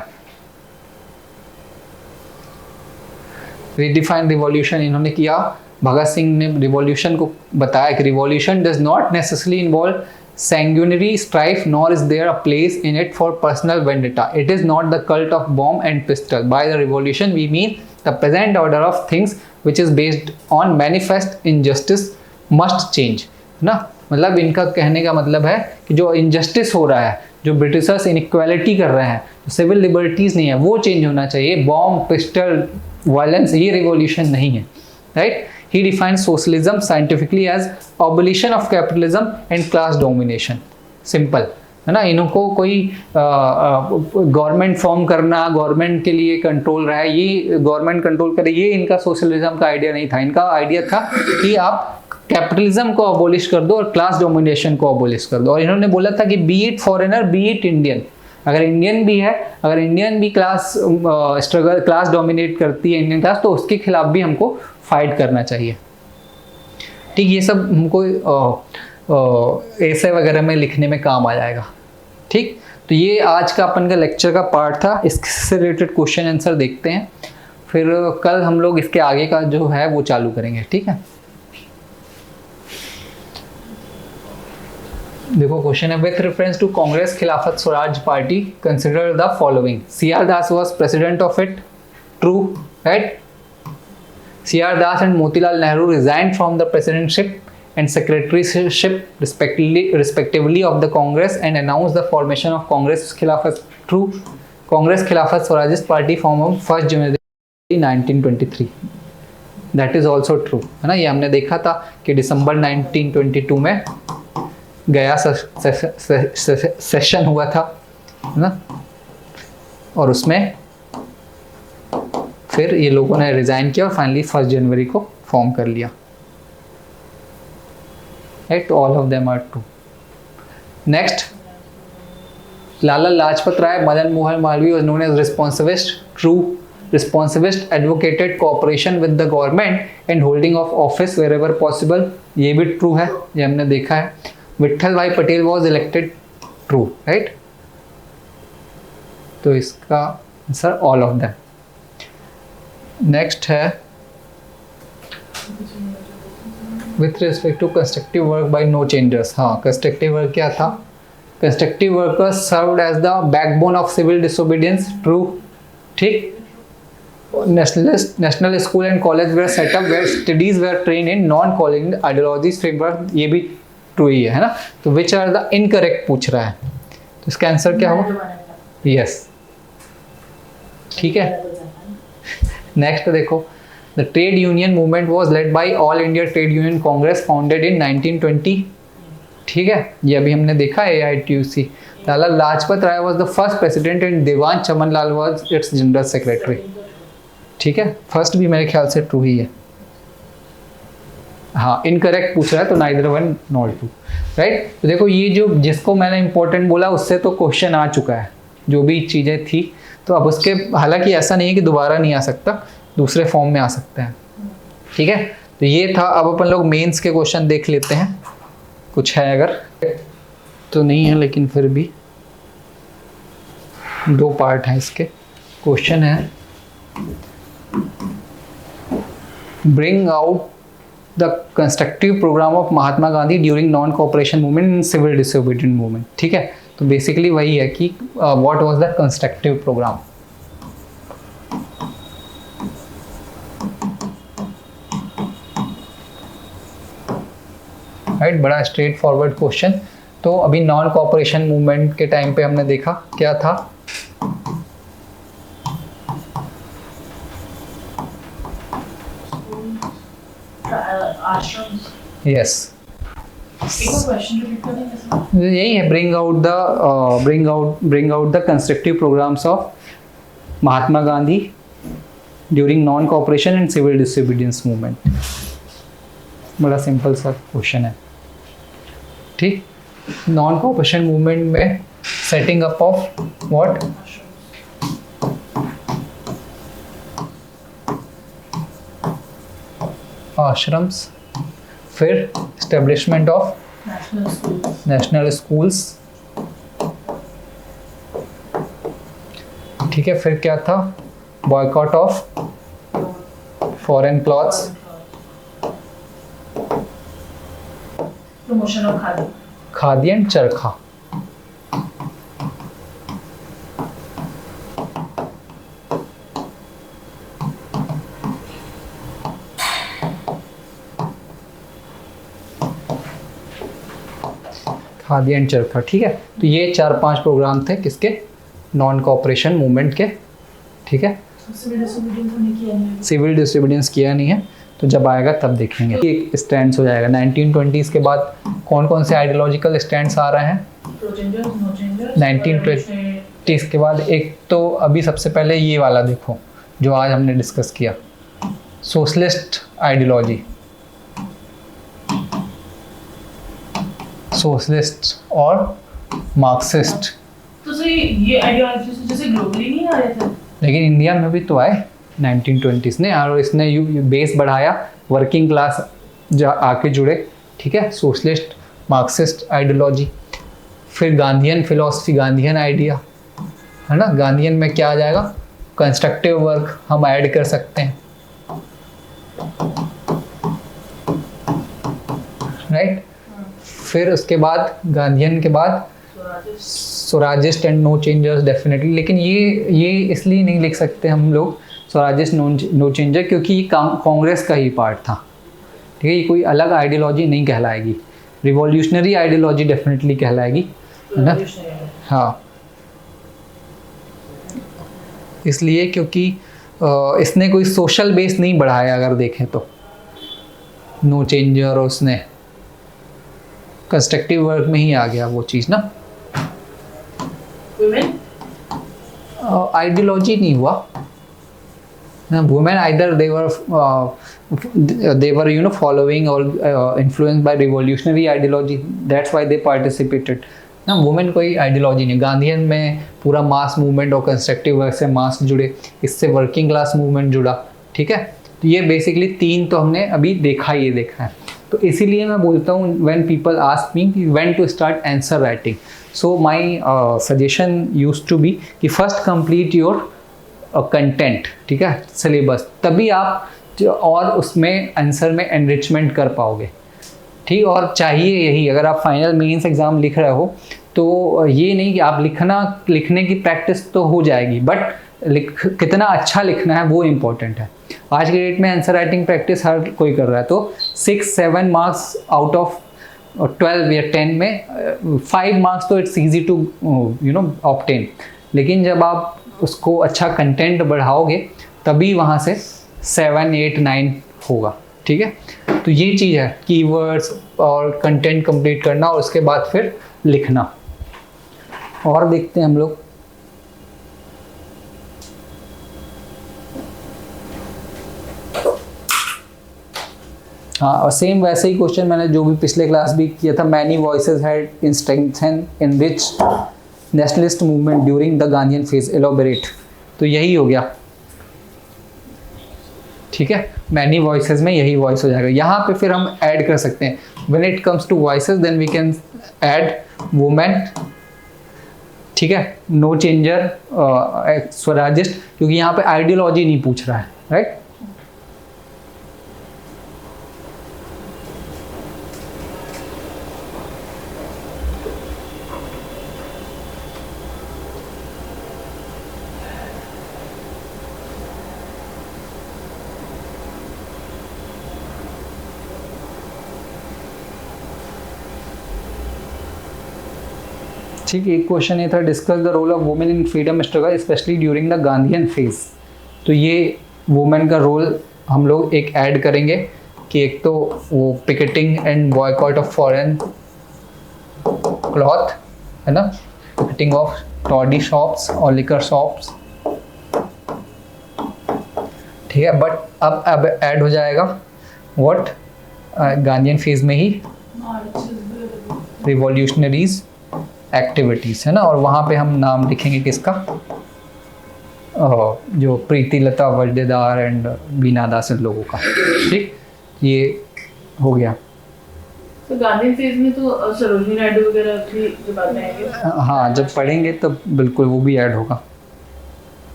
रीडिफाइन रिवॉल्यूशन इन्होंने किया। भगत सिंह ने रिवॉल्यूशन को बताया कि revolution does not necessarily involve sanguinary strife, nor is there a place in it for personal vendetta. It is not the cult of bomb and pistol. By the revolution we mean the present order of things which is based on manifest injustice must change, ना। मतलब इनका कहने का मतलब है कि जो इनजस्टिस हो रहा है, जो ब्रिटिशर्स इनइक्वालिटी कर रहे हैं, जो सिविल लिबर्टीज नहीं है, वो चेंज होना चाहिए। बॉम्ब, पिस्टल, वायलेंस ये रिवॉल्यूशन नहीं है, right. He defined socialism scientifically as abolition of capitalism and class domination. Simple, है ना। इनको कोई गवर्नमेंट फॉर्म करना, गवर्नमेंट के लिए कंट्रोल रहा है, ये गवर्नमेंट कंट्रोल करे, ये इनका सोशलिज्म का आइडिया नहीं था। इनका आइडिया था कि आप कैपिटलिज्म को अबोलिश कर दो और क्लास डोमिनेशन को अबोलिश कर दो। और इन्होंने बोला था कि B it foreigner B it Indian, अगर इंडियन भी है, अगर इंडियन भी क्लास स्ट्रगल, क्लास डोमिनेट करती है इंडियन क्लास, तो उसके खिलाफ भी हमको फाइट करना चाहिए, ठीक। ये सब हमको ऐसे वगैरह में लिखने में काम आ जाएगा, ठीक। तो ये आज का अपन का लेक्चर का पार्ट था। इससे रिलेटेड क्वेश्चन आंसर देखते हैं, फिर कल हम लोग इसके आगे का जो है वो चालू करेंगे, ठीक है। देखो क्वेश्चन है, विथ रेफरेंस टू कांग्रेस खिलाफत Swaraj party consider the following. CR. Das was president of it, true, right. C.R. Das and Motilal Nehru resigned from the presidency and secretaryship respectively of the Congress and announced the formation of Congress Khilafat, true. Congress Khilafat Swarajist Party formed on 1st January 1923, that is also true, है ना। ये हमने देखा था कि दिसंबर 1922 में गया सेशन हुआ था, है ना, और उसमें फिर ये लोगों ने रिजाइन किया और फाइनली 1 जनवरी को फॉर्म कर लिया, right. All of them are true. Next, Lala Lajpat Rai, Madan Mohan Malviya was known as responsivist, true. Responsivist advocated cooperation with the government and holding of office wherever possible, ये भी ट्रू है, ये हमने देखा है। Vitthal Bhai Patel was elected, true, right. तो इसका answer all of them. Next है, with respect to constructive work by no changers. हाँ, कंस्ट्रक्टिव वर्क क्या था? Constructive workers served as the backbone of civil disobedience, true, ठीक। National school and college were set up were studies were train in non college ideologies framework, ये भी ट्रू ही है ना। तो विच आर द इनकरेक्ट पूछ रहा है, तो इसका आंसर क्या होगा? यस, ठीक है। नेक्स्ट देखो, the trade union movement was led by All India Trade Union Congress founded in 1920, ठीक है, ये अभी हमने देखा है AITUC। Lala Lajpat Rai was the first president and Dewan Chaman Lal was its general secretary, ठीक है। फर्स्ट भी मेरे ख्याल से ट्रू ही है। हाँ, इनकरेक्ट पूछ रहा है तो neither one not true, right. तो देखो ये जो जिसको मैंने इंपॉर्टेंट बोला उससे तो क्वेश्चन आ चुका है, जो भी चीज़ें थी, तो अब उसके, हालांकि ऐसा नहीं है कि दोबारा नहीं आ सकता, दूसरे फॉर्म में आ सकते हैं, ठीक है। तो ये था। अब अपन लोग मेंस के क्वेश्चन देख लेते हैं, कुछ है अगर, तो नहीं है लेकिन फिर भी 2 पार्ट हैं इसके। क्वेश्चन है, bring out the constructive programme of Mahatma Gandhi during non cooperation movement in civil disobedient movement, ठीक है। तो बेसिकली वही है कि what was the constructive programme, right. बड़ा स्ट्रेट फॉरवर्ड क्वेश्चन। तो अभी नॉन कोऑपरेशन मूवमेंट के टाइम पे हमने देखा क्या था, आश्रम। यस, एक और क्वेश्चन रिपीट करेंगे? यही है, bring out the constructive programs of Mahatma Gandhi during non cooperation and civil disobedience movement. बड़ा सिंपल सा क्वेश्चन है, ठीक। नॉन कॉपरेशन मूवमेंट में setting up of what? Ashrams, फिर एस्टेब्लिशमेंट ऑफ नेशनल स्कूल्स, ठीक है। फिर क्या था? Boycott of foreign clothes, promotion of khadi and चरखा। खादी एंड चरखा, ठीक है। तो ये 4-5 प्रोग्राम थे किसके? नॉन कॉपरेशन मूवमेंट के, ठीक है। सिविल डिसोबीडियंस किया नहीं है, तो जब आएगा तब देखेंगे। एक स्टैंड्स हो जाएगा 1920s के बाद। कौन कौन से आइडियोलॉजिकल स्टैंड्स आ रहे हैं 1920s के बाद? एक तो अभी सबसे पहले ये वाला देखो जो आज हमने डिस्कस किया, सोशलिस्ट आइडियोलॉजी, सोशलिस्ट और मार्क्सिस्ट। तो सर ये आइडियोलॉजी जैसे ग्लोबली नहीं आ रहे थे, लेकिन इंडिया में भी तो आए 1920s ने, और इसने बेस बढ़ाया, वर्किंग क्लास आके जुड़े, ठीक है। सोशलिस्ट मार्क्सिस्ट आइडियोलॉजी, फिर गांधीयन फिलॉसफी, गांधीयन आइडिया, है ना। गांधीयन में क्या आ जाएगा? कंस्ट्रक्टिव वर्क हम ऐड कर सकते हैं, राइट। फिर उसके बाद गांधीयन के बाद Swarajist and no changers definitely. लेकिन ये इसलिए नहीं लिख सकते हम लोग स्वराजिस्ट नो चेंजर, क्योंकि ये कांग्रेस का ही पार्ट था, ठीक है। ये कोई अलग आइडियोलॉजी नहीं कहलाएगी, रिवॉल्यूशनरी आइडियोलॉजी डेफिनेटली कहलाएगी, है ना। हाँ, इसलिए क्योंकि इसने कोई सोशल बेस नहीं बढ़ाया, अगर देखें तो नो चेंजर, और उसने कंस्ट्रक्टिव वर्क में ही आ गया वो चीज़ ना। आइडियोलॉजी नहीं हुआ ना, women either they were you know following और influenced by revolutionary ideology, that's why they participated ना। वुमेन कोई आइडियोलॉजी नहीं। गांधीयन में पूरा मास मूवमेंट और कंस्ट्रक्टिव वर्क से मास जुड़े, इससे वर्किंग क्लास मूवमेंट जुड़ा, ठीक है। तो ये बेसिकली 3 तो हमने अभी देखा है। तो इसीलिए मैं बोलता हूँ when people ask me when to start answer writing, so my suggestion used to be कि फर्स्ट कंप्लीट योर कंटेंट, ठीक है, सिलेबस, तभी आप और उसमें आंसर में एनरिचमेंट कर पाओगे, ठीक। और चाहिए यही, अगर आप फाइनल मेंस एग्ज़ाम लिख रहे हो तो ये नहीं कि आप लिखने की प्रैक्टिस तो हो जाएगी, बट कितना अच्छा लिखना है वो इम्पोर्टेंट है। आज के डेट में आंसर राइटिंग प्रैक्टिस हर कोई कर रहा है, तो 6-7 मार्क्स आउट ऑफ 12 या 10 में 5 मार्क्स तो it's easy to you know obtain. लेकिन जब आप उसको अच्छा कंटेंट बढ़ाओगे तभी वहाँ से 7, 8, 9 होगा, ठीक है। तो ये चीज़ है, कीवर्ड्स और कंटेंट कंप्लीट करना और उसके बाद फिर लिखना। और देखते हैं हम लोग, हाँ, और सेम वैसे ही क्वेश्चन मैंने जो भी पिछले क्लास भी किया था, many voices had in strengthen in rich nationalist movement during the Gandhian phase, elaborate. तो यही हो गया, ठीक है। मैनी वॉइसेस में यही वॉइस हो जाएगा। यहाँ पे फिर हम ऐड कर सकते हैं, when it comes to voices then we can add women, ठीक है, नो चेंजर, स्वराजिस्ट, क्योंकि यहाँ पे आइडियोलॉजी नहीं पूछ रहा है, राइट। ठीक, एक क्वेश्चन ये था, discuss the role of women in freedom struggle specially during the Gandhian phase. तो ये वुमेन का रोल हम लोग एक ऐड करेंगे कि एक तो वो picketing and boycott of foreign cloth है ना, पिकेटिंग ऑफ टॉडी शॉप्स और लिकर शॉप्स, ठीक है। बट अब ऐड हो जाएगा व्हाट, गांधीयन फेज में ही रिवॉल्यूशनरीज एक्टिविटीज़ है ना, और वहाँ पे हम नाम लिखेंगे किसका, जो प्रीति लता वरदेदार एंड बीना दास इन लोगों का, ठीक। ये हो गया। तो गांधी फेज में तो सरोजिनी नायडू वगैरह भी जो बातें आएंगे, हाँ जब पढ़ेंगे तब बिल्कुल वो भी ऐड होगा।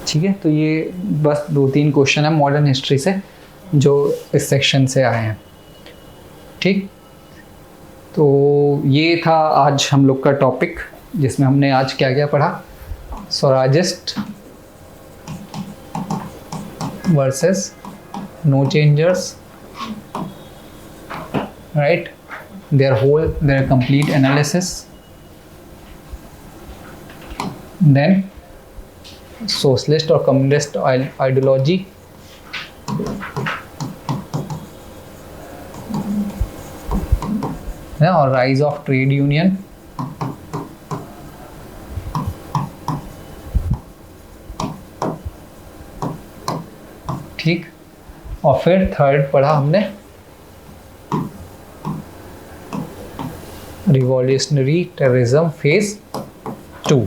ठीक है, तो ये बस 2-3 क्वेश्चन है मॉडर्न हिस्ट्री से जो इस सेक्शन से आए हैं, ठीक। तो ये था आज हम लोग का टॉपिक, जिसमें हमने आज क्या क्या पढ़ा, Swarajist versus no changers, right, their complete analysis, then socialist और कम्युनिस्ट आइडियोलॉजी, और राइज ऑफ ट्रेड यूनियन, ठीक। और फिर थर्ड पढ़ा हमने रिवॉल्यूशनरी टेररिज्म फेज 2,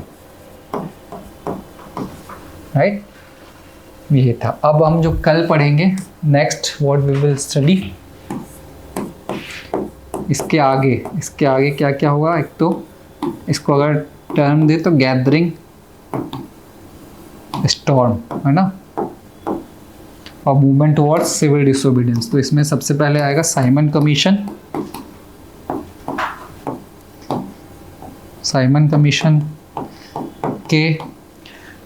राइट, ये था। अब हम जो कल पढ़ेंगे next what we will study, इसके आगे क्या क्या होगा, एक तो इसको अगर टर्म दे तो गैदरिंग स्टॉर्म है ना, और मूवमेंट टुवर्ड्स सिविल डिसोबीडियंस। तो इसमें सबसे पहले आएगा साइमन कमीशन। साइमन कमीशन के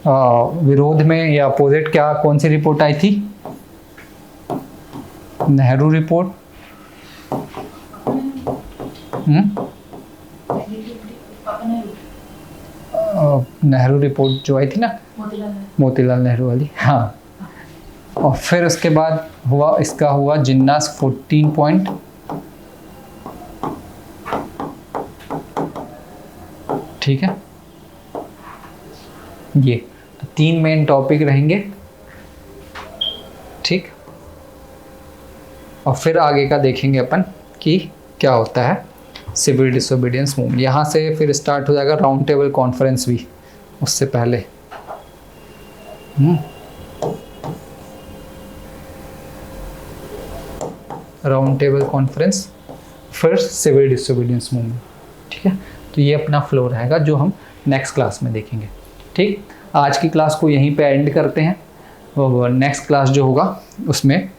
विरोध में या अपोजिट क्या कौन सी रिपोर्ट आई थी, नेहरू रिपोर्ट, नेहरू रिपोर्ट जो आई थी ना, मोतीलाल नेहरू वाली, हाँ। और फिर उसके बाद इसका हुआ जिन्नास 14 पॉइंट, ठीक है। ये तो 3 मेन टॉपिक रहेंगे, ठीक। और फिर आगे का देखेंगे अपन कि क्या होता है सिविल डिसोबीडियंस मूवमेंट। यहाँ से फिर स्टार्ट हो जाएगा राउंड टेबल कॉन्फ्रेंस भी, उससे पहले राउंड टेबल कॉन्फ्रेंस, फिर सिविल डिसोबीडियंस मूवमेंट, ठीक है। तो ये अपना फ्लो रहेगा जो हम नेक्स्ट क्लास में देखेंगे, ठीक। आज की क्लास को यहीं पे एंड करते हैं, और नेक्स्ट क्लास जो होगा उसमें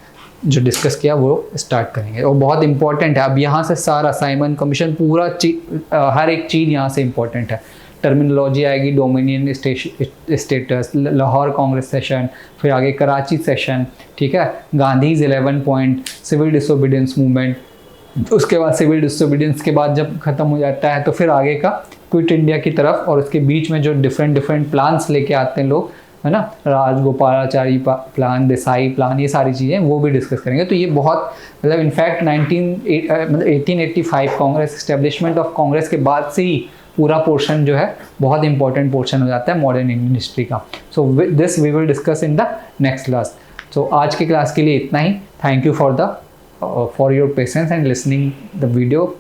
जो डिस्कस किया वो स्टार्ट करेंगे। और बहुत इंपॉर्टेंट है, अब यहाँ से सारा साइमन कमीशन पूरा हर एक चीज़ यहाँ से इम्पॉर्टेंट है। टर्मिनोलॉजी आएगी, dominion status, Lahore Congress session, फिर आगे कराची सेशन, ठीक है, Gandhi's 11 point, civil disobedience movement, उसके बाद सिविल डिसोबीडियंस के बाद जब ख़त्म हो जाता है तो फिर आगे का क्विट इंडिया की तरफ, और उसके बीच में जो डिफरेंट प्लान्स लेके आते हैं लोग, है ना, राजगोपालाचारी प्लान, देसाई प्लान, ये सारी चीज़ें वो भी डिस्कस करेंगे। तो ये बहुत मतलब in fact 1885 Congress establishment of Congress के बाद से ही पूरा पोर्शन जो है बहुत इंपॉर्टेंट पोर्शन हो जाता है मॉडर्न इंडियन हिस्ट्री का। So this we will discuss in the next class. So आज की क्लास के लिए इतना ही। Thank you for your patience and listening the video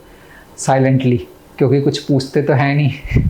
silently, क्योंकि कुछ पूछते तो है नहीं।